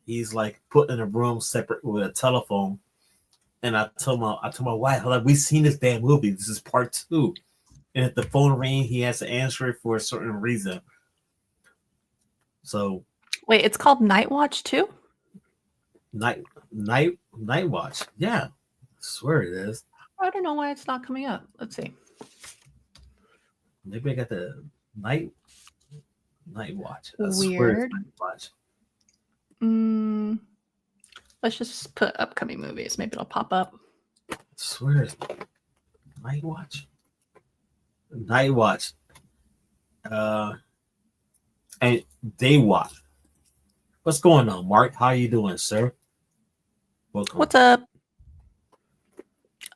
he's like put in a room separate with a telephone. And I told my wife, like, we've seen this damn movie. This is part two. and if the phone rings, he has to answer it for a certain reason. So Wait, it's called Night Watch too? night watch. Yeah, I swear it is. I don't know why it's not coming up. Let's see. Maybe I got the night watch. I swear it's Weird. night watch. Mm, let's just put upcoming movies. Maybe it'll pop up. I swear it's night watch. Night watch. And day watch. What's going on, Mark? How you doing, sir? Welcome. What's up?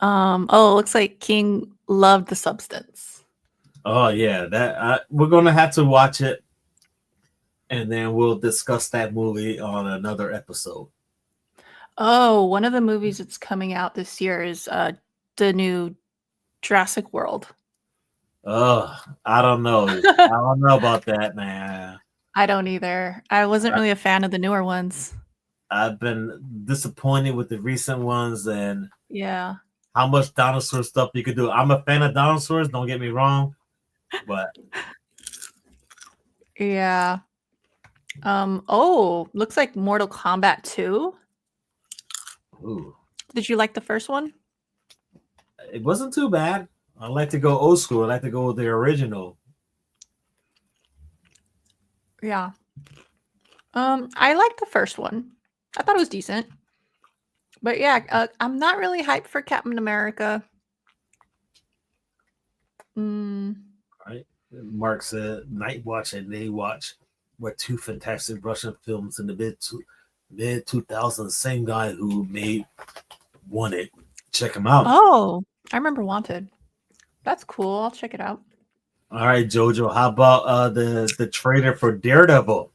Oh, it looks like King loved The Substance. Oh yeah, that we're gonna have to watch it, and then we'll discuss that movie on another episode. Oh, one of the movies that's coming out this year is the new Jurassic World. I don't know. I don't know about that, man. I don't either. I wasn't really a fan of the newer ones. I've been disappointed with the recent ones and Yeah. how much dinosaur stuff you could do. I'm a fan of dinosaurs, don't get me wrong, but Yeah. Oh, looks like Mortal Kombat 2. ooh, Did you like the first one? it wasn't too bad. I like to go old school. I like to go with the original. Yeah. I liked the first one. I thought it was decent. But yeah, I'm not really hyped for Captain America. Right? Mark said Night Watch and Day Watch were two fantastic Russian films in the mid 2000s. Same guy who made Wanted. Check him out. Oh, I remember Wanted. That's cool. I'll check it out. All right, Jojo. How about the trailer for Daredevil?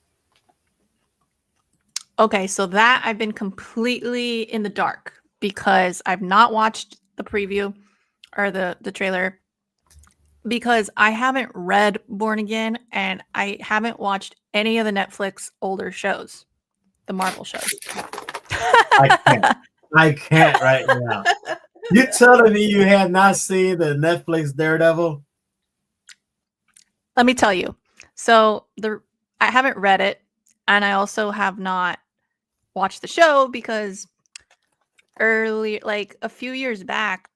Okay, so that I've been completely in the dark because I've not watched the preview or the trailer because I haven't read Born Again and I haven't watched any of the Netflix older shows, the Marvel shows. I can't right now. You telling me you have not seen the Netflix Daredevil? Let me tell you. So I haven't read it, and I also have not watched the show because like a few years back,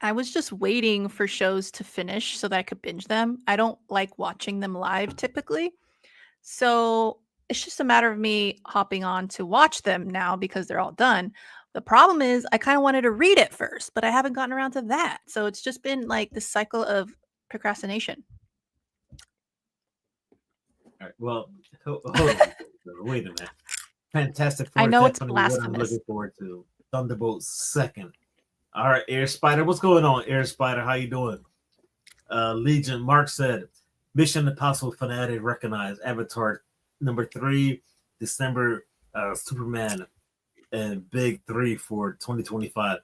I was just waiting for shows to finish so that I could binge them. I don't like watching them live typically. So it's just a matter of me hopping on to watch them now because they're all done. The problem is I kind of wanted to read it first, but I haven't gotten around to that. So it's just been like this cycle of procrastination. All right, well, hold on. Wait a minute. Fantastic Four I is know it's definitely what I'm blasphemous. looking forward to. Thunderbolt second. All right, Air Spider, what's going on? Air Spider, how you doing? Legion, Mark said, Mission Impossible fanatic recognized. Avatar number 3, December. Superman and Big 3 for 2025.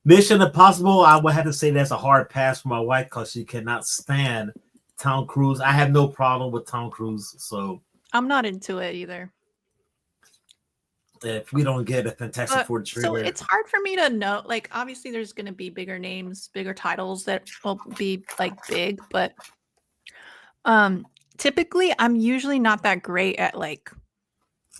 Mission Impossible, I would have to say that's a hard pass for my wife because she cannot stand Tom Cruise. I have no problem with Tom Cruise, so I'm not into it either. if we don't get a Fantastic Four So trailer, it's hard for me to know. Like, obviously, there's going to be bigger names, bigger titles that will be like big, but typically, I'm usually not that great at like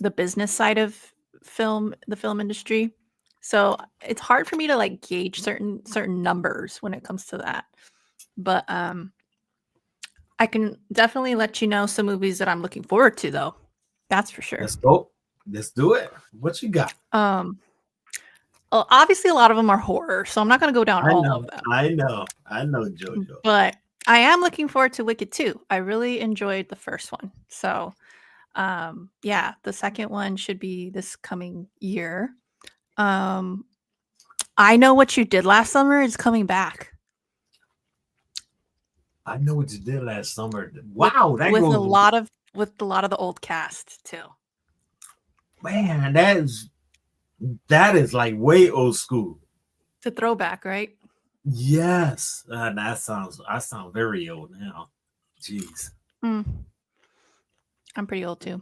the business side of the film industry. So it's hard for me to like gauge certain numbers when it comes to that. But I can definitely let you know some movies that I'm looking forward to, though. That's for sure. let's go. Let's do it. What you got? Well, obviously, a lot of them are horror, so I'm not going to go down all of them. I know, Jojo. But I am looking forward to Wicked 2. I really enjoyed the first one. So, yeah, the second one should be this coming year. I Know What You Did Last Summer is coming back. I Know What You Did Last Summer. Wow, with a lot of the old cast too. Man, that is like way old school. It's a throwback, right? Yes, I sound very old now. Jeez, I'm pretty old too.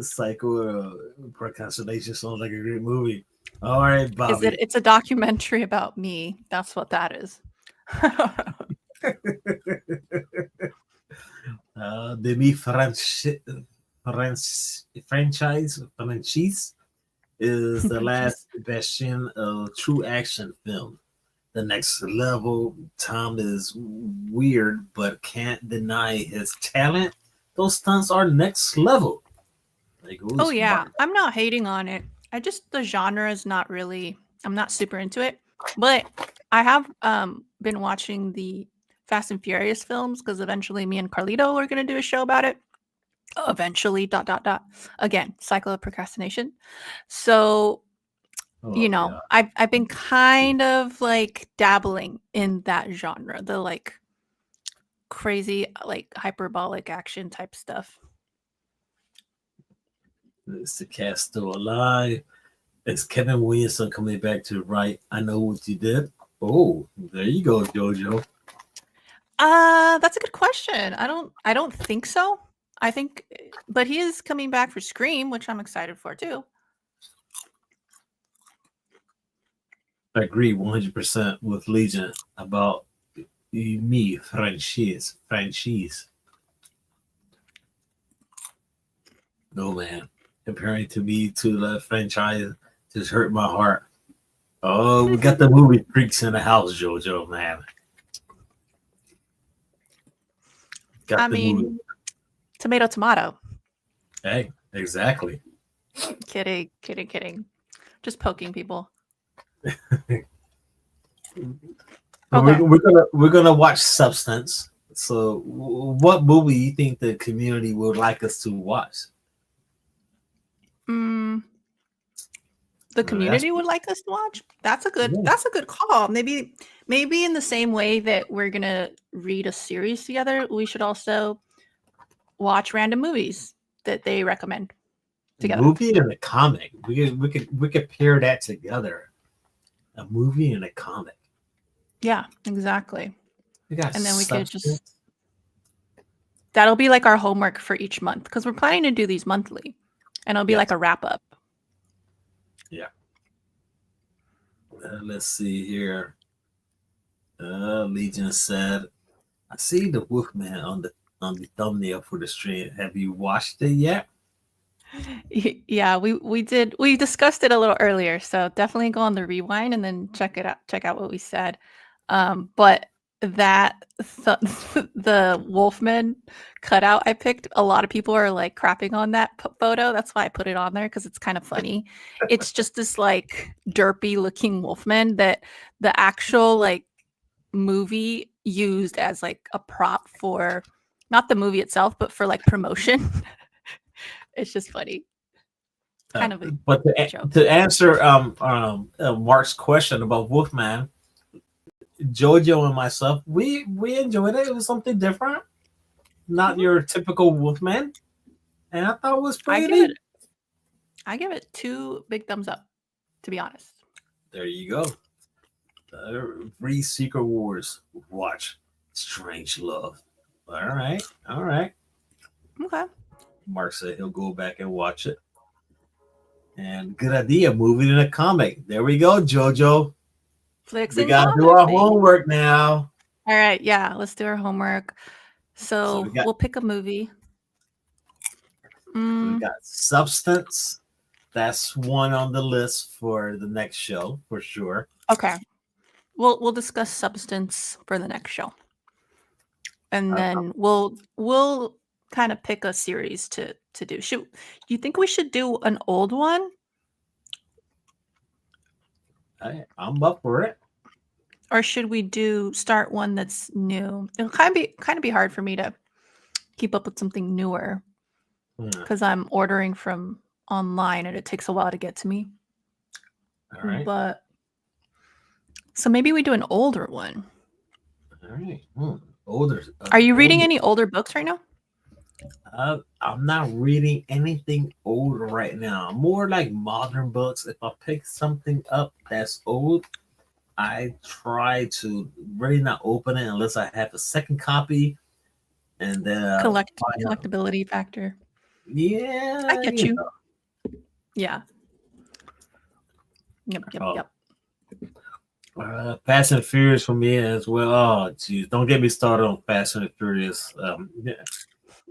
Psycho procrastination sounds like a great movie. All right, Is it? Bobby. It's a documentary about me. That's what that is. The Me franchise is the last Jeez. bastion of true action film. The next level. Tom is weird, but can't deny his talent. Those stunts are next level. There Oh goes yeah, Martin. I'm not hating on it. I just the genre is not really. I'm not super into it, but I have been watching the Fast and Furious films because eventually me and Carlito are gonna do a show about it. Eventually, dot dot dot. Again, cycle of procrastination. So Oh God. I've been kind of like dabbling in that genre, the like crazy like hyperbolic action type stuff. Is the cast still alive? Is Kevin Williamson coming back to write I Know What You Did? Oh, there you go, Jojo. That's a good question. I don't think so. I think but he is coming back for Scream, which I'm excited for too. I agree 100% with Legion about me, franchise. No, man. Comparing to me to the franchise just hurt my heart. Oh, we got the movie freaks in the house, Jojo, man. I Got the movie. mean, tomato tomato. Hey, exactly. Kidding, kidding, kidding. Just poking people. Okay. We're gonna watch Substance. So, what movie you think the community would like us to watch? Mm, the That's community would like us to watch. yeah. That's a good call. Maybe in the same way that we're gonna read a series together, we should also watch random movies that they recommend together. Movie and a comic. We could pair that together. A movie and a comic. Yeah, exactly. We got And then we could just Substance. that'll be like our homework for each month because we're planning to do these monthly, and it'll be Yes. like a wrap up. Yeah. Let's see here. Legion said, "I see the Wolfman on the thumbnail for the stream. Have you watched it yet?" Yeah, we discussed it a little earlier, so definitely go on the rewind and then check out what we said. But that the Wolfman cutout I picked, a lot of people are like crapping on that photo. That's why I put it on there because it's kind of funny. It's just this like derpy looking Wolfman that the actual like movie used as like a prop for not the movie itself, but for like promotion. It's just funny. Kind of a But joke. to answer Mark's question about Wolfman, Jojo and myself, we enjoyed it. It was something different, not Mhm. your typical Wolfman, and I thought it was I pretty give it neat. I give it 2 big thumbs up, to be honest. There you go. Free Secret Wars. Watch Strange Love. All right, all right. Okay. Mark said he'll go back and watch it. And good idea, moving in a comic. There we go, Jojo. Flicks We and gotta do comics, our baby. homework now. All right, yeah, let's do our homework. So So we got we'll pick a movie. we Mm, got Substance. That's one on the list for the next show for sure. okay. We'll discuss Substance for the next show. And Uh, then we'll kind of pick a series to do. Should you think we should do an old one? I'm up for it. Or should we start one that's new? It'll kind of be hard for me to keep up with something newer Hmm. because I'm ordering from online and it takes a while to get to me. All right. But so maybe we do an older one. All right. Older. Are you reading older. any older books right now? I'm not reading anything old right now. More like modern books. If I pick something up that's old, I try to really not open it unless I have a second copy, and then Collectability factor. I yeah, get you. Yeah. Oh, Yep. Fast and Furious for me as well. Oh, geez, don't get me started on Fast and Furious.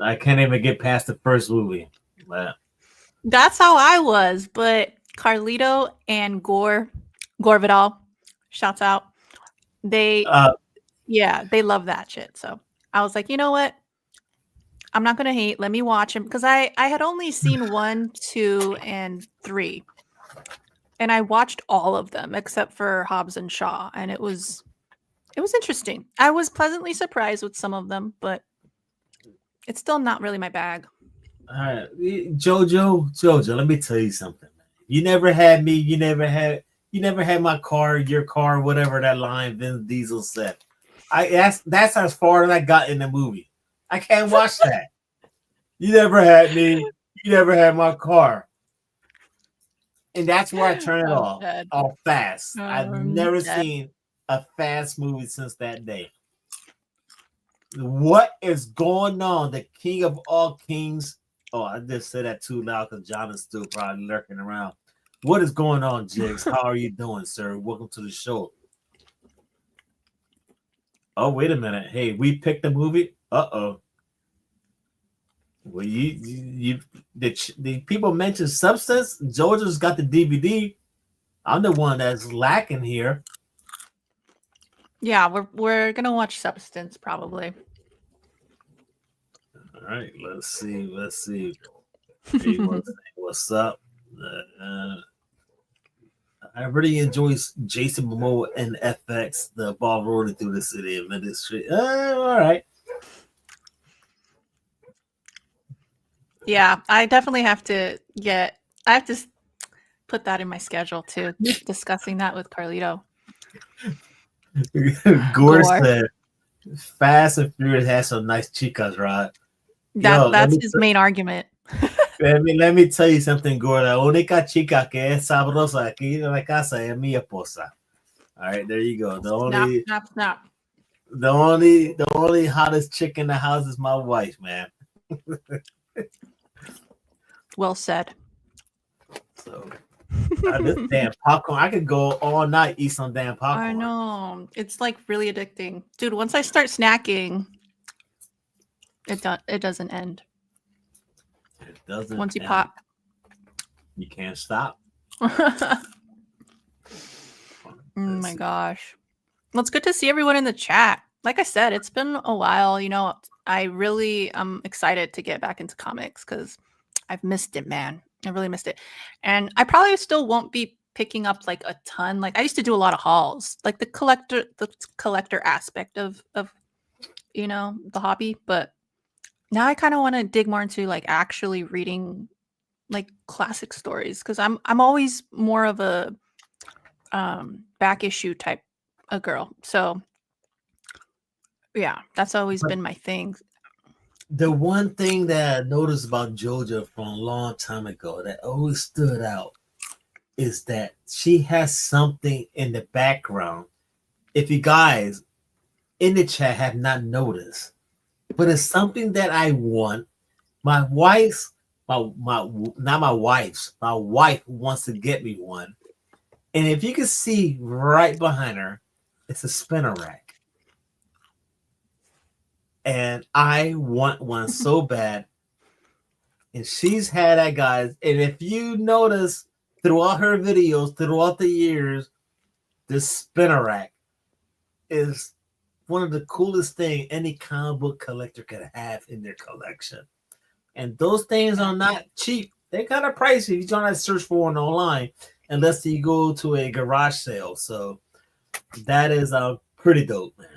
I can't even get past the first movie. That's how I was, but Carlito and Gore Vidal, shouts out. They they love that shit. So I was like, you know what? I'm not gonna hate. Let me watch him because I had only seen 1, 2, and 3, and I watched all of them except for Hobbs and Shaw, and it was interesting. I was pleasantly surprised with some of them, but it's still not really my bag. all right, Jojo, let me tell you something. You never had me. You never had my car, your car, whatever that line Vin Diesel said. That's as far as I got in the movie. I can't watch that. You never had me. You never had my car. And that's where I turn it off fast. I've never seen a fast movie since that day. What is going on? The king of all kings. Oh, I just said that too loud because John is still probably lurking around. What is going on, Jiggs? How are you doing, sir? Welcome to the show. Oh, wait a minute. Hey, we picked the movie. Uh-oh. Well, the people mentioned Substance. Georgia's got the DVD. I'm the one that's lacking here. Yeah, we're gonna watch Substance probably. All right, let's see. Hey, what's up? I really enjoy Jason Momoa and FX. The ball rolling through the city of Ministry. All right. Yeah, I definitely have to I have to put that in my schedule too, discussing that with Carlito. Gore said, Fast and Furious has some nice chicas, right? That's his main argument. Let me tell you something, Gore. La única chica que es sabrosa aquí en la casa es mi esposa. All right, there you go. Snap. The only hottest chick in the house is my wife, man. Well said. So this damn popcorn, I could go all night eat some damn popcorn. I know, it's like really addicting, dude. Once I start snacking, it doesn't end. It doesn't. Once you pop, you can't stop. Oh my gosh. Well, it's good to see everyone in the chat. Like I said, it's been a while. You know, I really am excited to get back into comics because I've missed it, man. I really missed it. And I probably still won't be picking up like a ton. Like I used to do a lot of hauls, like the collector aspect of you know, the hobby. But now I kind of want to dig more into like actually reading like classic stories because I'm always more of a back issue type of girl. So yeah, that's always been my thing. The one thing that I noticed about JoJo from a long time ago that always stood out is that she has something in the background. If you guys in the chat have not noticed, but it's something that I want. My wife wants to get me one. And if you can see right behind her, it's a spinner rack. And I want one so bad. And she's had that, guys. And if you notice throughout her videos, throughout the years, this spinner rack is one of the coolest things any comic book collector could have in their collection. And those things are not cheap. They're kind of pricey if you're trying to search for one online, unless you go to a garage sale. So that is pretty dope, man.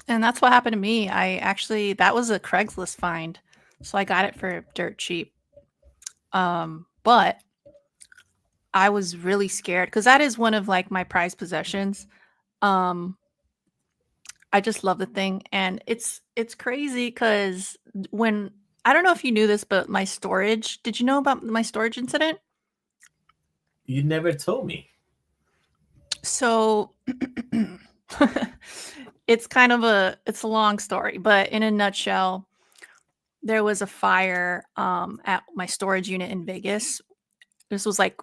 And that's what happened to me. That was a Craigslist find. So I got it for dirt cheap. But I was really scared because that is one of like my prized possessions. I just love the thing. And it's crazy because when I don't know if you knew this, but my storage, did you know about my storage incident? You never told me. So it's a long story, but in a nutshell, there was a fire at my storage unit in Vegas. This was like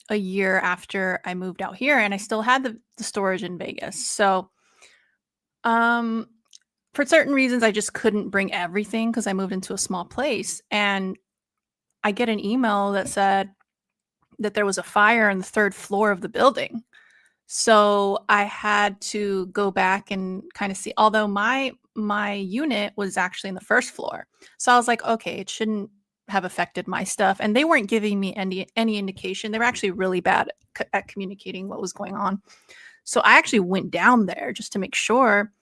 a year after I moved out here, and I still had the storage in Vegas. So, um, for certain reasons, I just couldn't bring everything because I moved into a small place. And I get an email that said that there was a fire on the third floor of the building. So I had to go back and kind of see, although my unit was actually in the first floor. So I was like, okay, it shouldn't have affected my stuff. And they weren't giving me any indication. They were actually really bad at communicating what was going on. So I actually went down there just to make sure.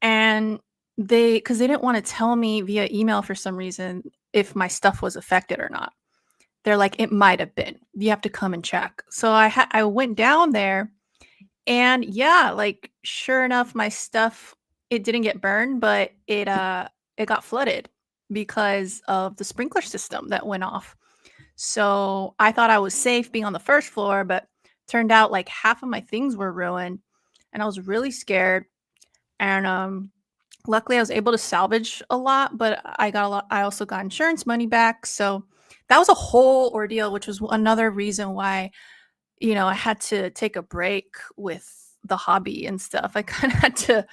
And because they didn't want to tell me via email for some reason if my stuff was affected or not. They're like, it might have been. You have to come and check. So I went down there, and yeah, like sure enough, my stuff, it didn't get burned, but it got flooded because of the sprinkler system that went off. So I thought I was safe being on the first floor, but turned out like half of my things were ruined, and I was really scared. And luckily I was able to salvage a lot, but I also got insurance money back. So that was a whole ordeal, which was another reason why, I had to take a break with the hobby and stuff. I kind of had to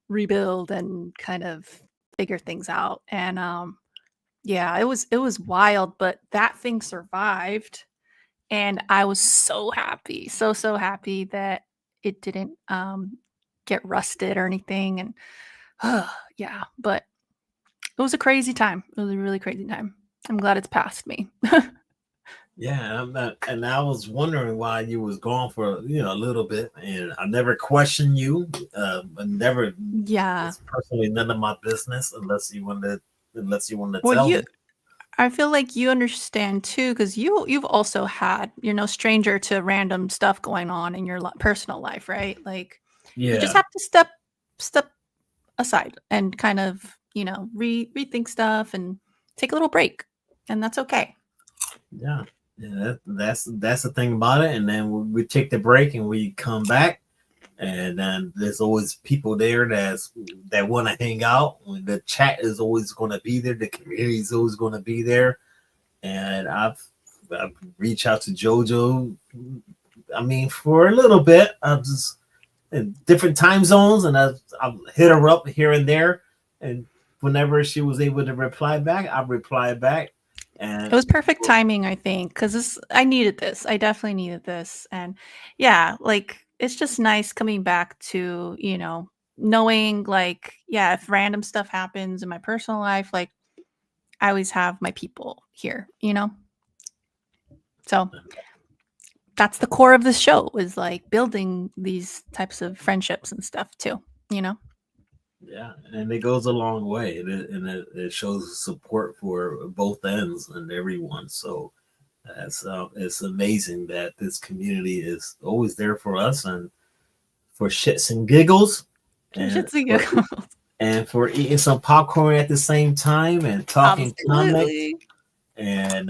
rebuild and kind of figure things out. And yeah, it was wild, but that thing survived, and I was so happy. So happy that it didn't get rusted or anything. And yeah, but it was a crazy time. It was a really crazy time. I'm glad it's past me. Yeah, and I was wondering why you was gone for a little bit, and I never questioned you. I never. Yeah. It's personally none of my business unless you want to Well, tell me. I feel like you understand too, because you've also had, you're no stranger to random stuff going on in your personal life, right? Like you just Yeah, have to step aside and kind of, rethink stuff and take a little break, and that's okay. yeah, yeah. That's the thing about it. And then we take the break and we come back, and then there's always people there that want to hang out. The chat is always going to be there. The community is always going to be there. And I've reached out to JoJo. I mean, for a little bit, I've just in different time zones, and I've hit her up here and there. And whenever she was able to reply back, I replied back. It And was perfect timing, I think, because I needed this. I definitely needed this. And yeah, like it's just nice coming back to, knowing like, yeah, if random stuff happens in my personal life, like I always have my people here. So that's the core of this show, is like building these types of friendships and stuff too. yeah, and it goes a long way, and it shows support for both ends and everyone. So it's amazing that this community is always there for us and for shits and giggles, and Shits and for giggles. for eating some popcorn at the same time and talking comics Absolutely. and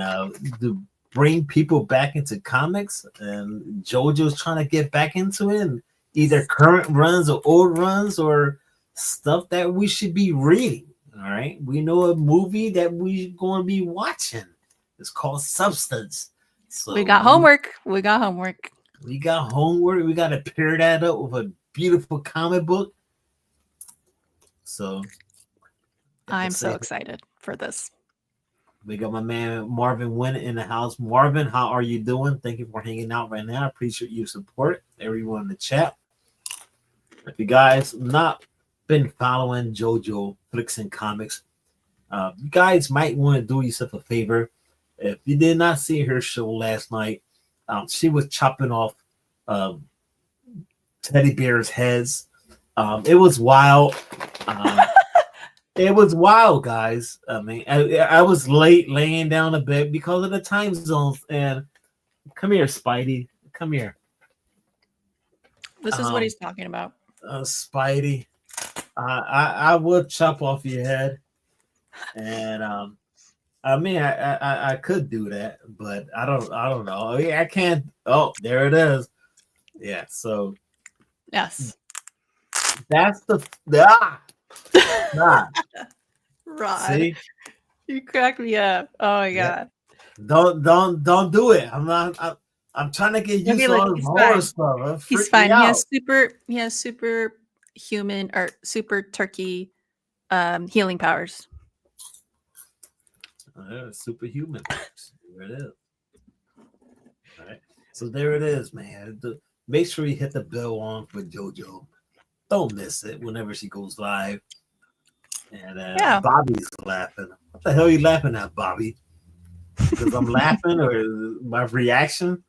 to bring people back into comics. And JoJo's trying to get back into it, and either current runs or old runs or stuff that we should be reading. All right, we know a movie that we're going to be watching. It's called Substance. We So got homework. We got homework. we got homework. We got to pair that up with a beautiful comic book. So I'm so say excited for this. we got my man Marvin Wynn in the house. Marvin, how are you doing? Thank you for hanging out right now. I appreciate your support. Everyone in the chat. If you guys not been following JoJo Flicks and Comics, you guys might want to do yourself a favor. If you did not see her show last night, she was chopping off um, teddy bears' heads. It was wild. Um, it was wild, guys. I mean, I was late laying down a bit because of the time zones. And come here, Spidey. Come here. This is what he's talking about. Spidey. I would chop off your head, and I mean, I could do that, but I don't know. I can't. Oh, there it is. Yeah. So Yes. that's the nah. Rod. See, You cracked me up. Oh my yeah. god. Don't do it. I'm not. I'm trying to get used Okay, to look, all this he's horror fine. stuff. It He's freaked me fine. out. He has super human or super turkey healing powers. Superhuman powers. There it is. All right. So there it is, man. Make sure you hit the bell on for JoJo. Don't miss it whenever she goes live. And Yeah. Bobby's laughing. What the hell are you laughing at, Bobby? Because I'm laughing or my reaction?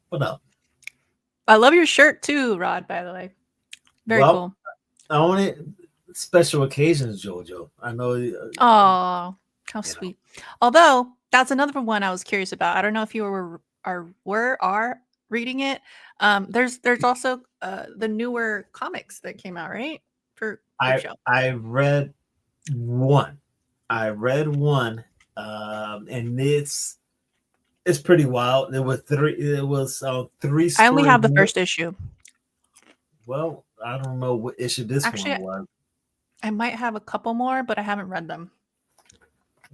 What up? I love your shirt too, Rod, by the way. Very cool. Only special occasions, JoJo. I know. Oh, how sweet. Although that's another one I was curious about. I don't know if you are reading it. There's also the newer comics that came out, right? For I read one. And it's pretty wild. There were three. It was three. I only have the first issue. Well, I don't know what issue this one was. I might have a couple more, but I haven't read them.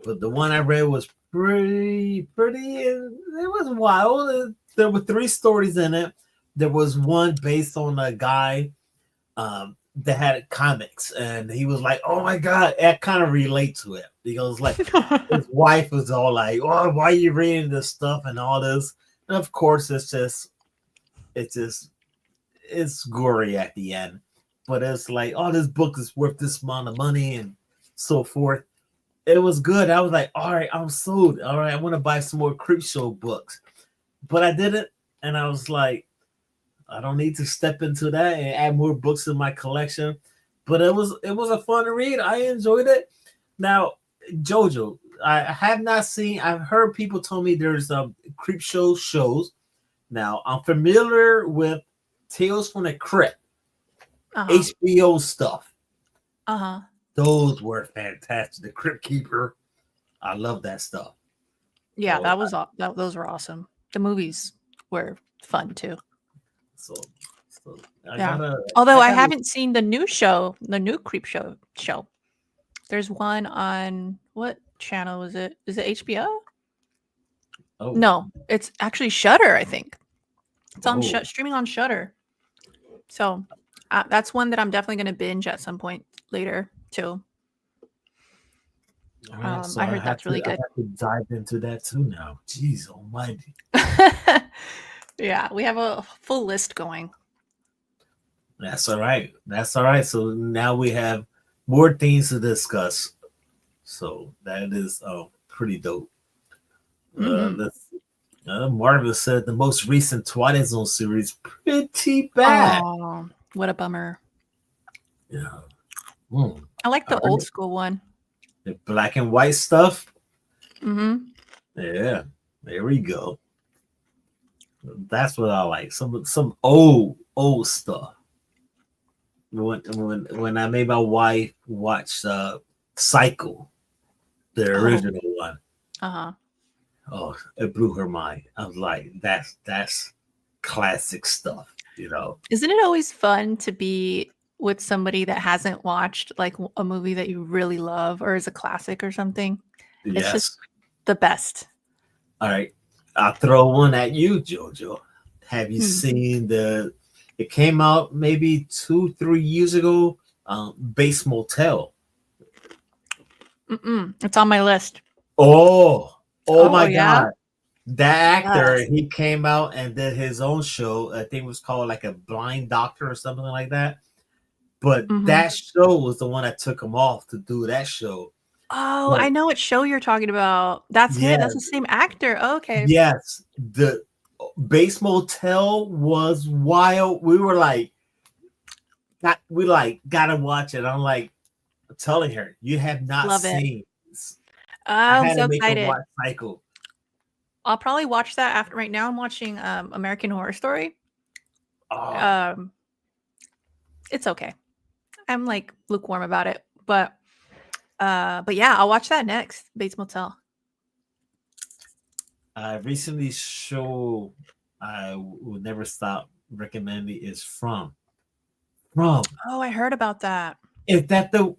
But the one I read was pretty. It was wild. There were three stories in it. There was one based on a guy that had comics, and he was like, "Oh my god," I kind of relate to it because like his wife was all like, "Oh, why are you reading this stuff and all this?" And of course, it's gory at the end, but it's like, "Oh, this book is worth this amount of money," and so forth. It was good. I was like, "All right, I'm sold. All right, I want to buy some more Creepshow books," but I didn't, and I was like, I don't need to step into that and add more books in my collection. But it was a fun read. I enjoyed it. Now, JoJo, I have not seen. I've heard people tell me there's Creepshow shows. Now, I'm familiar with Tales from the Crypt, HBO stuff. Those were fantastic. The Crypt Keeper, I love that stuff. Yeah, those were awesome. The movies were fun too. So Although I haven't seen the new show, the new Creepshow show. There's one on what channel is it? Is it HBO? Oh. No, it's actually Shudder, I think. It's on streaming on Shudder. So that's one that I'm definitely going to binge at some point later too. Right, so I heard that's really good. I have to dive into that too now. Jeez almighty. Yeah, we have a full list going. That's all right. So now we have more things to discuss. So that is pretty dope. Marvin said the most recent Twilight Zone series pretty bad. Oh, what a bummer. Yeah. I like the old school one. The black and white stuff. Mm-hmm. Yeah. There we go. That's what I like. Some old stuff. When I made my wife watch Cycle, the original one. Oh, it blew her mind. I was like, that's classic stuff, you know. Isn't it always fun to be with somebody that hasn't watched like a movie that you really love or is a classic or something? Yes. It's just the best. All right. I'll throw one at you, JoJo. Have you seen it came out maybe 2-3 years ago, Bates Motel? It's on my list. Oh my God. That actor, he came out and did his own show. I think it was called like a Blind Doctor or something like that. But that show was the one that took him off to do that show. Oh, but I know what show you're talking about. That's him. That's the same actor. Oh, okay. Yes. The Bates Motel was wild. We were like, gotta watch it. I'm like telling her, you have not seen. I'm so excited. Watch Cycle. I'll probably watch that after. Right now, I'm watching American Horror Story. It's okay. I'm like lukewarm about it, but yeah, I'll watch that next. Bates Motel. Recently show I would never stop recommending is From. Oh, I heard about that. Is that the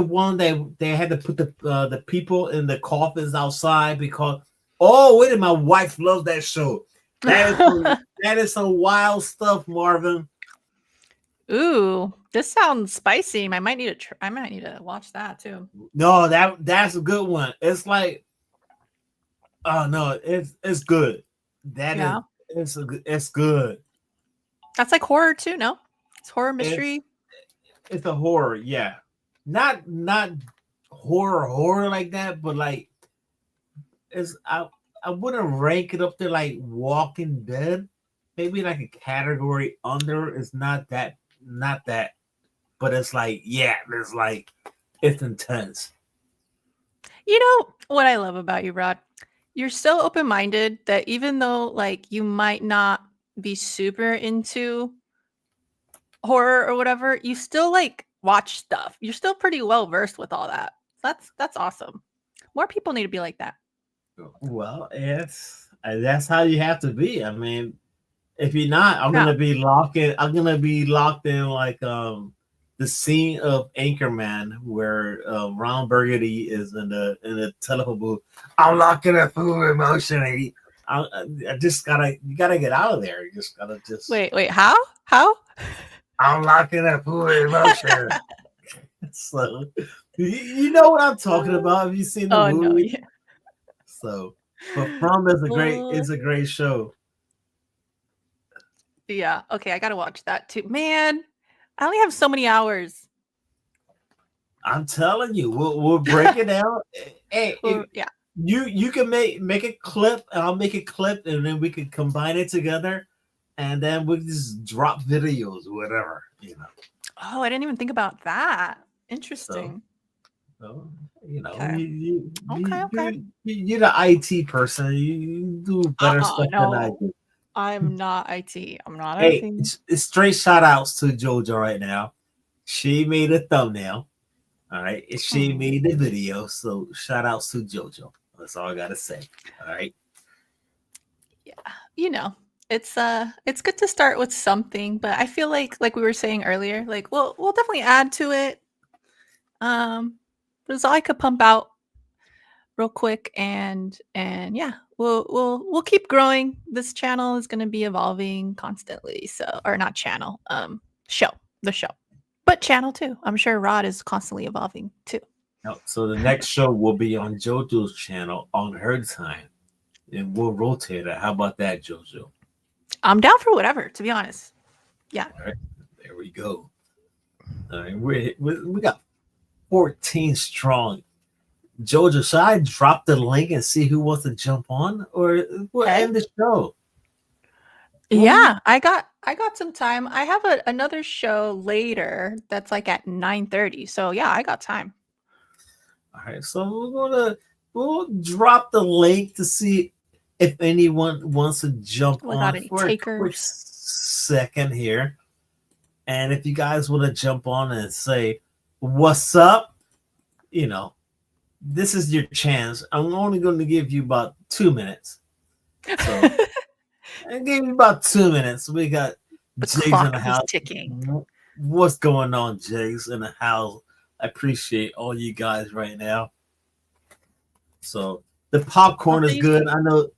one that they had to put the people in the coffins outside because wait a minute, my wife loves that show. That is some wild stuff, Marvin. Ooh, this sounds spicy. I might need to. I might need to watch that too. No, that's a good one. It's like, oh no, it's good. That is Yeah, it's good. that's like horror too. No, it's horror It's mystery. it's a horror, yeah. Not horror like that, but like it's I wouldn't rank it up there like Walking Dead. Maybe like a category under. It's not that, but it's like yeah, it's like it's intense. You know what I love about you, Rod? You're so open minded that even though like you might not be super into horror or whatever, you still like watch stuff. You're still pretty well versed with all that. That's awesome. More people need to be like that. Well, it's that's how you have to be. I mean, if you're not, I'm Yeah. gonna be locked in. I'm gonna be locked in like the scene of Anchorman where Ron Burgundy is in the telephone booth. I'm locking up full emotion. I just gotta you gotta get out of there. You just gotta just Wait, how? How? I'm locking up full emotion. So you know what I'm talking about. Have you seen the Oh no, movie? yeah. So, but From is Uh, a great show. yeah. Okay, I gotta watch that too. Man, I only have so many hours. I'm telling you, we'll break it down. Hey, Well, yeah. you can make a clip, and I'll make a clip, and then we can combine it together, and then we can just drop videos, whatever, you know. Oh, I didn't even think about that. So, Interesting. so you know, Okay. Okay. you're the IT person. You do better stuff than I No. do. I'm not IT. I'm not Hey, IT. it's straight shout outs to JoJo right now. She made a thumbnail. All right. She Oh, made the video. So shout outs to JoJo. That's all I gotta say. All right. yeah. You know, it's good to start with something, but I feel like we were saying earlier, like we'll definitely add to it. There's all I could pump out real quick and yeah, we'll keep growing. This channel is going to be evolving constantly. So or not channel, show, the show. But channel too. I'm sure Rod is constantly evolving too. Now, so the next show will be on JoJo's channel on her time. And we'll rotate it. How about that, JoJo? I'm down for whatever, to be honest. Yeah. All right. There we go. All right. We got 14 strong. JoJo, should I drop the link and see who wants to jump on? Or we'll Okay. end the show? Yeah, I got some time. I have another show later that's like at 9:30. So yeah, I got time. All right, so we'll drop the link to see if anyone wants to jump We got on any for a quick takers? second here. And if you guys want to jump on and say, what's up? You know, this is your chance. I'm only going to give you about 2 minutes. So I gave you about 2 minutes. We got The Jiggs in clock the is house. ticking. What's going on, Jiggs in the house? I appreciate all you guys right now. So the popcorn is good. I know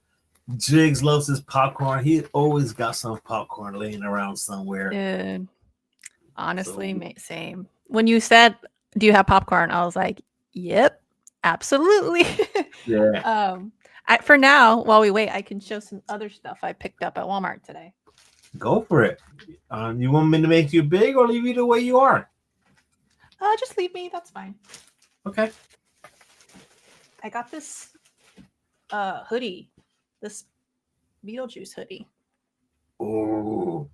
Jiggs loves his popcorn. He always got some popcorn laying around somewhere. Dude, honestly, same. When you said, "Do you have popcorn?" I was like, "Yep, absolutely." Yeah. For now, while we wait, I can show some other stuff I picked up at Walmart today. Go for it. You want me to make you big or leave you the way you are? Just leave me. That's fine. Okay. I got this hoodie, this Beetlejuice hoodie. Oh,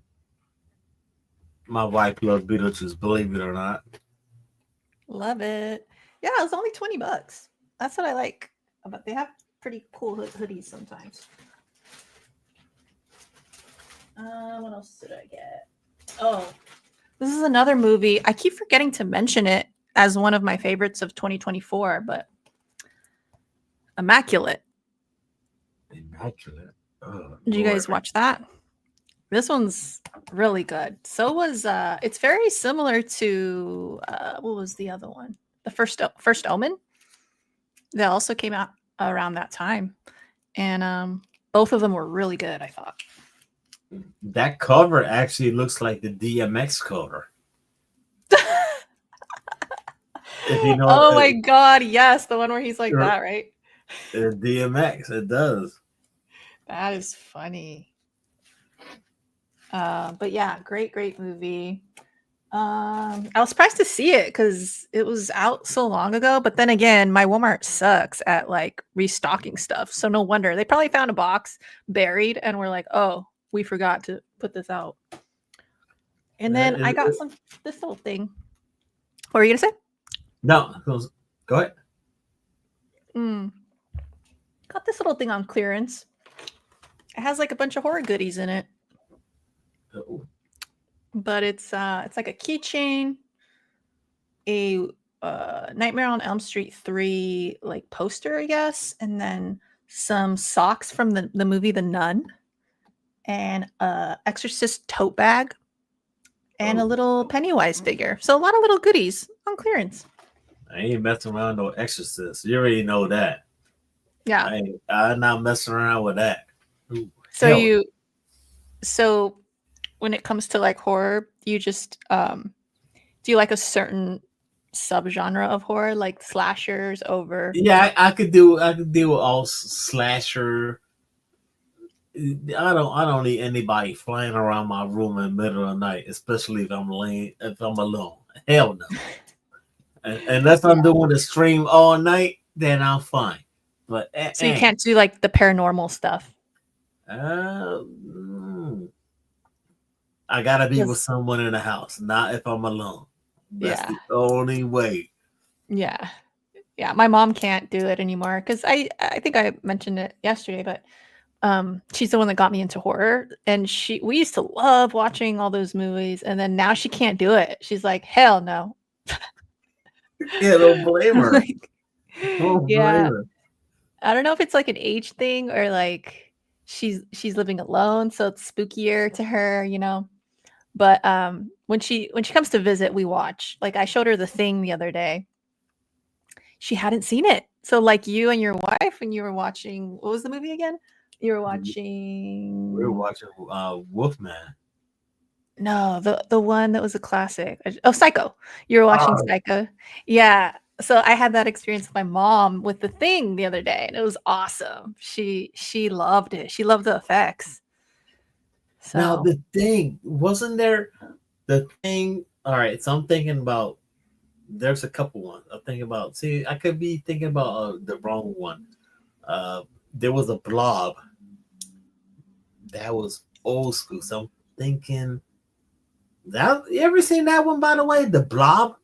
my wife loves Beetlejuice, believe it or not. Love it. Yeah, it's only $20. That's what I like. But they have pretty cool hoodies sometimes. What else did I get? Oh, this is another movie. I keep forgetting to mention it as one of my favorites of 2024, but Immaculate. Immaculate. Oh, Did you guys Lord. watch that? This one's really good. So was it's very similar to what was the other one? The first Omen. That also came out around that time. And both of them were really good, I thought. That cover actually looks like the DMX cover. If you know Oh my god, yes, the one where he's like that, right? DMX, it does. That is funny. But yeah, great movie. I was surprised to see it because it was out so long ago. But then again, my Walmart sucks at like restocking stuff, so no wonder they probably found a box buried and were like, "Oh, we forgot to put this out." And then I got this little thing. What were you gonna say? No, go ahead. Got this little thing on clearance. It has like a bunch of horror goodies in it. Oh. But it's like a keychain, a Nightmare on Elm Street 3 like poster, I guess, and then some socks from the movie The Nun, and a Exorcist tote bag, and a little Pennywise figure. So a lot of little goodies on clearance. I ain't messing around no Exorcist. You already know that. Yeah. I'm not messing around with that. Ooh, so when it comes to like horror, you just do you like a certain subgenre of horror, like slashers over? Yeah, I could do all slasher. I don't need anybody flying around my room in the middle of the night, especially if I'm alone. Hell no. Unless I'm doing a stream all night, then I'm fine. But so you can't do like the paranormal stuff. I gotta be with someone in the house, not if I'm alone. That's the only way. Yeah. My mom can't do it anymore because I think I mentioned it yesterday, but she's the one that got me into horror, and we used to love watching all those movies, and then now she can't do it. She's like, hell no. Yeah, don't blame her. Don't blame her. I don't know if it's like an age thing or like she's living alone, so it's spookier to her, you know. But when she comes to visit, we watch. Like I showed her The Thing the other day. She hadn't seen it. So like you and your wife, and you were watching, what was the movie again? You were watching. We were watching Wolfman. No, the one that was a classic. Oh, Psycho. You were watching Psycho. Yeah. So I had that experience with my mom with The Thing the other day, and it was awesome. She loved it. She loved the effects. So. Now The Thing, wasn't there The Thing? All right, so I'm thinking about. There's a couple ones. I'm thinking about. See, I could be thinking about the wrong one. There was a Blob. That was old school. So I'm thinking. That you ever seen that one, by the way? The Blob.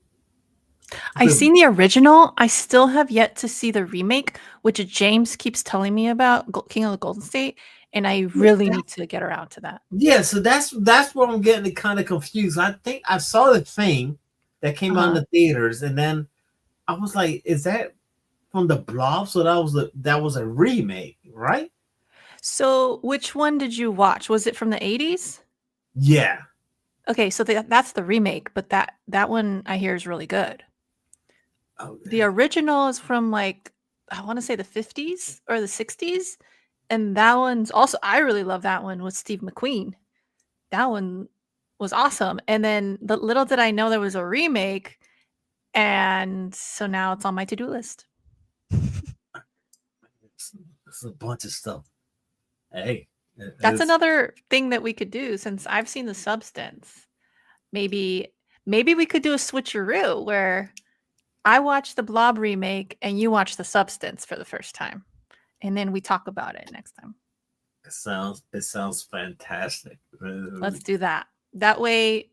I've seen the original. I still have yet to see the remake, which James keeps telling me about, King of the Golden State, and I really need to get around to that. Yeah, so that's where I'm getting kind of confused. I think I saw The Thing that came out in the theaters, and then I was like, "Is that from the Blob?" So that was a remake, right? So, which one did you watch? Was it from the 80s? Yeah. Okay, so that's the remake, but that one I hear is really good. Okay. The original is from like, I want to say the 50s or the 60s, and that one's also, I really love that one with Steve McQueen. That one was awesome. And then the little did I know there was a remake, and so now it's on my to-do list. It's a bunch of stuff. Hey, that's another thing that we could do, since I've seen The Substance. Maybe we could do a switcheroo where I watch the Blob remake and you watch The Substance for the first time, and then we talk about it next time. It sounds fantastic. Let's do that. That way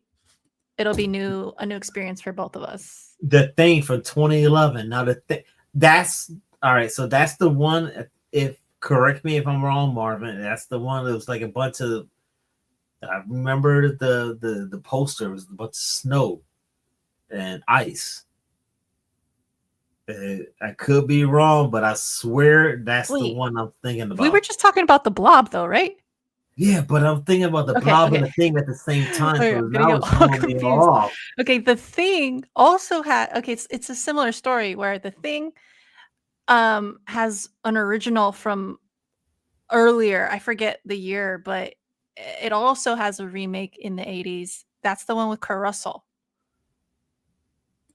it'll be a new experience for both of us. The Thing from 2011. Now that's all right. So that's the one. If correct me if I'm wrong, Marvin. That's the one that was like a bunch of. I remember the poster was a bunch of snow and ice. I could be wrong, but I swear that's the one I'm thinking about. We were just talking about the Blob, though, right? Yeah, but I'm thinking about the Blob and The Thing at the same time. So now it's confused. Off. Okay, The Thing also had. Okay, it's a similar story where The Thing has an original from earlier. I forget the year, but it also has a remake in the 80s. That's the one with Kurt Russell.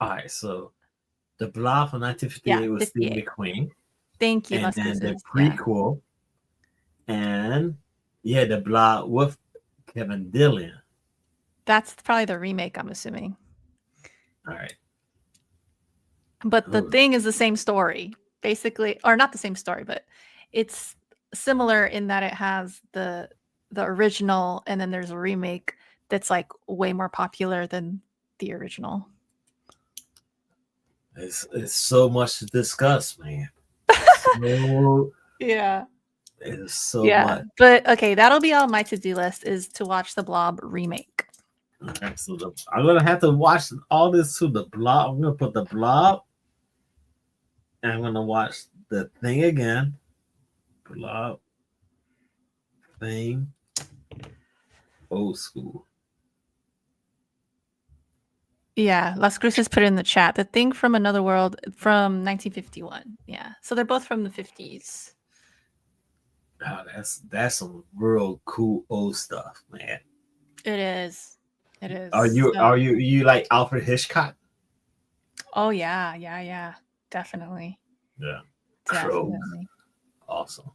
All right, so the Blob from 1958 Yeah, was Steve 58. McQueen. Thank you, And Las then the Cruces. Yeah. prequel, and the Blob with Kevin Dillon. That's probably the remake, I'm assuming. All right. But the thing is the same story, basically, or not the same story, but it's similar in that it has the original, and then there's a remake that's like way more popular than the original. It's so much to discuss, man. So, Yeah. it's so much. But okay, that'll be on my to-do list, is to watch the Blob remake. Okay, so I'm gonna have to watch all this to the Blob. I'm gonna put the Blob, and I'm gonna watch the Thing again. Blob, Thing, old school. Yeah, Las Cruces put it in the chat. The Thing from Another World from 1951. Yeah, so they're both from the 50s. Oh, that's some real cool old stuff, man. It is. It is. Are you like Alfred Hitchcock? Oh yeah, definitely. Yeah, Definitely. Awesome.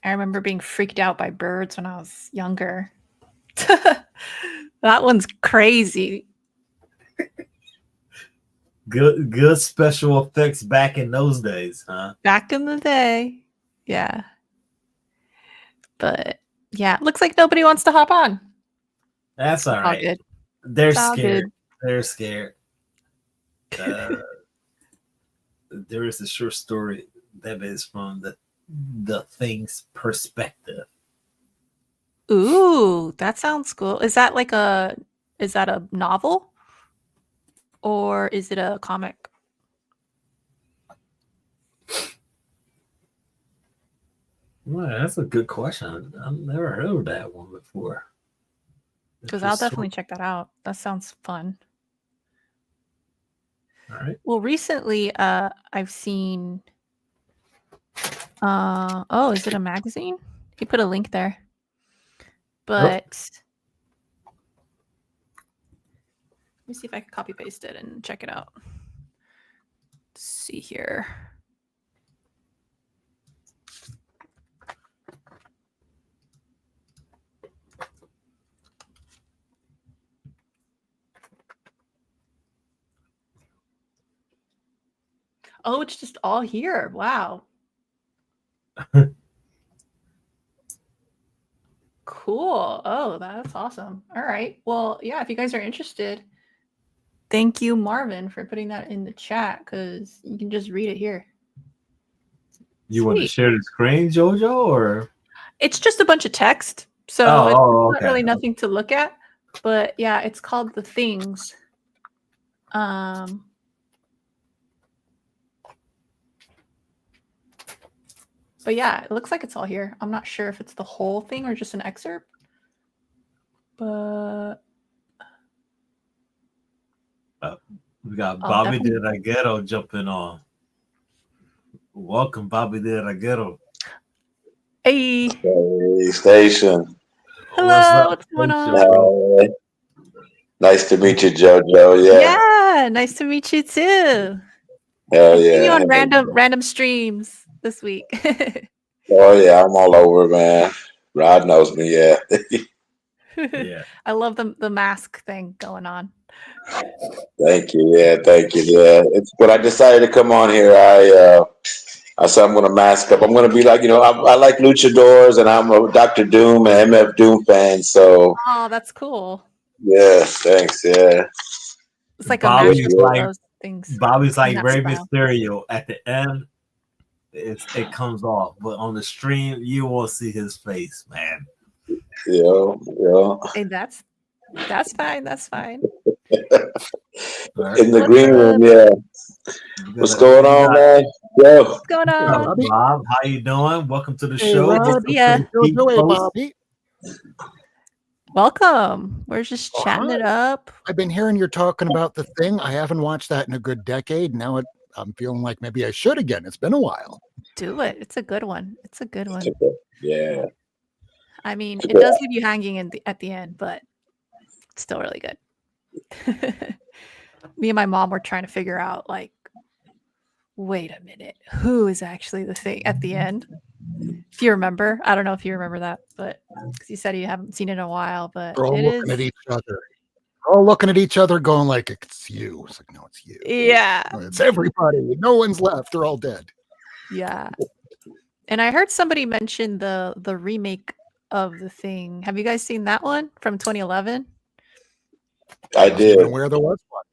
I remember being freaked out by birds when I was younger. That one's crazy. Good special effects back in those days, huh? Back in the day, yeah. But yeah, looks like nobody wants to hop on. That's all right. Good. They're scared. They're scared. There is a short story that is from the Thing's perspective. Ooh, that sounds cool. Is that a novel, or is it a comic? Well, that's a good question. I've never heard of that one before. Because I'll definitely check that out. That sounds fun. All right. Well, recently, I've seen. Oh, is it a magazine? He put a link there. But let me see if I can copy paste it and check it out. Let's see here. Oh, it's just all here. Wow. Cool. Oh, that's awesome. All right. Well, yeah, if you guys are interested, thank you, Marvin, for putting that in the chat, because you can just read it here. You want to share the screen, Jojo, or? It's just a bunch of text. So it's not really nothing to look at. But yeah, it's called The Things. But yeah, it looks like it's all here. I'm not sure if it's the whole thing or just an excerpt. But we got Bobby de Raguero jumping on. Welcome, Bobby de Raguero. Hey, station. Hello, what's going on? Nice to meet you, JoJo. Yeah, nice to meet you too. Hell yeah. See you on random streams this week. Oh yeah, I'm all over, man. Rod knows me, yeah. Yeah. I love the mask thing going on. Thank you, yeah. It's when I decided to come on here, I said I'm gonna mask up. I'm gonna be like, I like luchadors, and I'm a Dr. Doom and MF Doom fan, so. Oh, that's cool. Yeah, thanks, yeah. It's like Bobby's a mashup of those things. Bobby's like Rey Mysterio. At the end, it comes off, but on the stream, you won't see his face, man. Yeah. Hey, that's fine. That's fine. In the green room, yeah. What's going on, man? Yo. What's going on, Bob? How you doing? Welcome to the show. Bobby. Welcome. We're just chatting it up. I've been hearing you're talking about The Thing. I haven't watched that in a good decade. Now I'm feeling like maybe I should again. It's been a while. Do it. It's a good one. It's a good one. Yeah. I mean, it does leave you hanging at the end, but it's still really good. Me and my mom were trying to figure out, like, wait a minute, who is actually the thing at the end? If you remember, I don't know if you remember that, but because you said you haven't seen it in a while, but They're all it looking is. at each other. They're all looking at each other, going like, "It's you." It's like, no, it's you. Yeah, No, it's everybody. No one's left. They're all dead. yeah. And I heard somebody mention the remake of The Thing. Have you guys seen that one from 2011? I Wasn't did. even where there was one.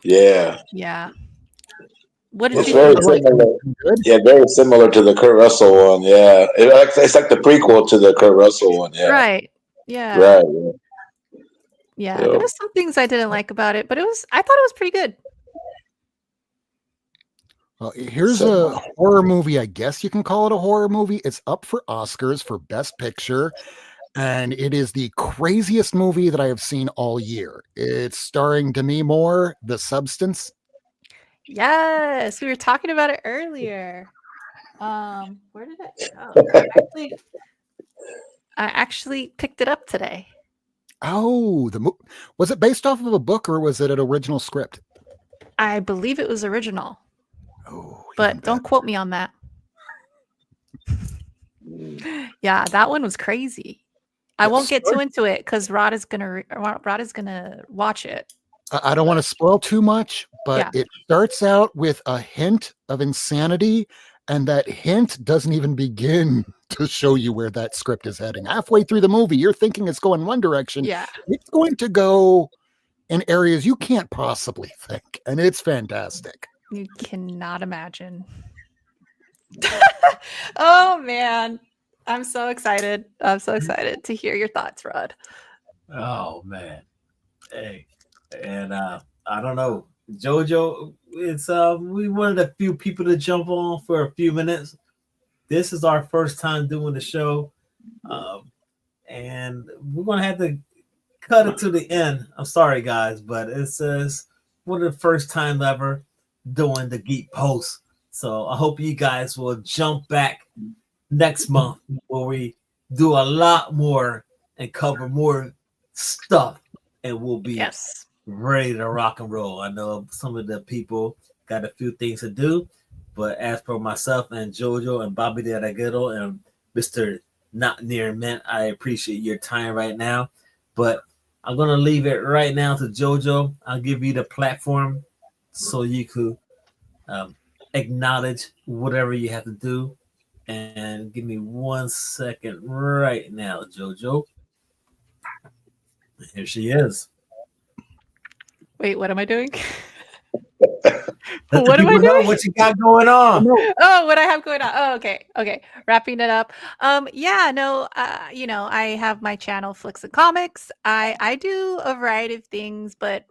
Yeah. Yeah. What did It's you very think? similar. Good. Yeah, very similar to the Kurt Russell one. Yeah. It's like the prequel to the Kurt Russell one. Yeah. Right. Yeah. Right. Yeah. So- There was some things I didn't like about it, but I thought it was pretty good. Well, here's a horror movie. I guess you can call it a horror movie. It's up for Oscars for Best Picture, and it is the craziest movie that I have seen all year. It's starring Demi Moore, The Substance. Yes, we were talking about it earlier. Where did it go? I actually picked it up today. Oh, was it based off of a book or was it an original script? I believe it was original, Oh, but don't quote me on that. Yeah, that one was crazy. I won't get too into it because Rod is gonna watch it. I don't want to spoil too much, but Yeah. it starts out with a hint of insanity, and that hint doesn't even begin to show you where that script is heading. Halfway through the movie, you're thinking it's going one direction. Yeah. It's going to go in areas you can't possibly think, and it's fantastic. You cannot imagine. Oh man, I'm so excited. I'm so excited to hear your thoughts, Rod. Oh man. Hey. And I don't know. Jojo, it's we wanted a few people to jump on for a few minutes. This is our first time doing the show. And we're gonna have to cut it to the end. I'm sorry guys, but it's one of the first time ever doing the Geek Post. So I hope you guys will jump back next month where we do a lot more and cover more stuff, and we'll be ready to rock and roll. I know some of the people got a few things to do, but as for myself and Jojo and Bobby De Aguero and Mr. Not Near Mint, I appreciate your time right now. But I'm gonna leave it right now to Jojo. I'll give you the platform so you could acknowledge whatever you have to do. And give me 1 second right now, Jojo. Here she is. Wait, what am I doing? Let What am I doing? What you got going on? Oh, what I have going on. Oh, okay. Wrapping it up. Yeah, no, you know, I have my channel Flicks and Comics. I do a variety of things, but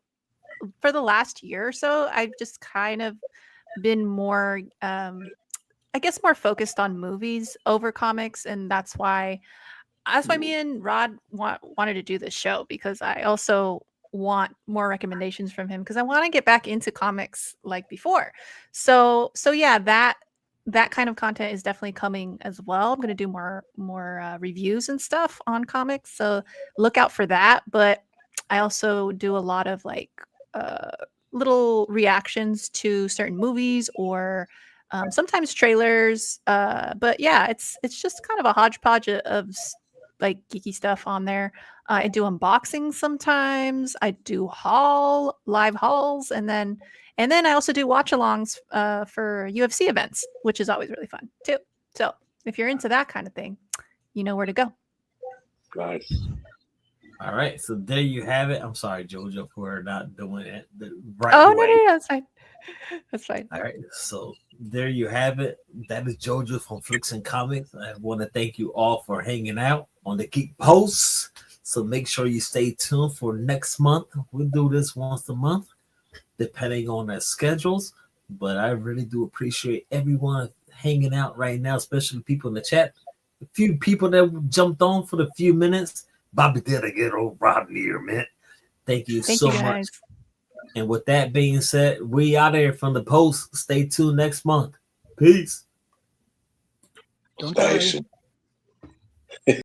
for the last year or so, I've just kind of been more I guess more focused on movies over comics, and that's why me and Rod wanted to do this show, because I also want more recommendations from him because I want to get back into comics like before. So yeah, that kind of content is definitely coming as well. I'm going to do more reviews and stuff on comics, so look out for that. But I also do a lot of like little reactions to certain movies or sometimes trailers. But yeah, it's just kind of a hodgepodge of like geeky stuff on there. I do unboxings sometimes. I do live hauls, and then I also do watch-alongs for UFC events, which is always really fun too. So if you're into that kind of thing, you know where to go. Nice. All right, so there you have it. I'm sorry, Jojo, for not doing it the right way. No, that's fine. That's fine. All right, so there you have it. That is Jojo from Flicks and Comics. I want to thank you all for hanging out on the Geek Posts. So make sure you stay tuned for next month. We'll do this once a month, depending on their schedules. But I really do appreciate everyone hanging out right now, especially people in the chat. A few people that jumped on for the few minutes. Bobby did I get old Rob here, man. Thank you so much. And with that being said, we out here from the post. Stay tuned next month. Peace. Don't die. Station.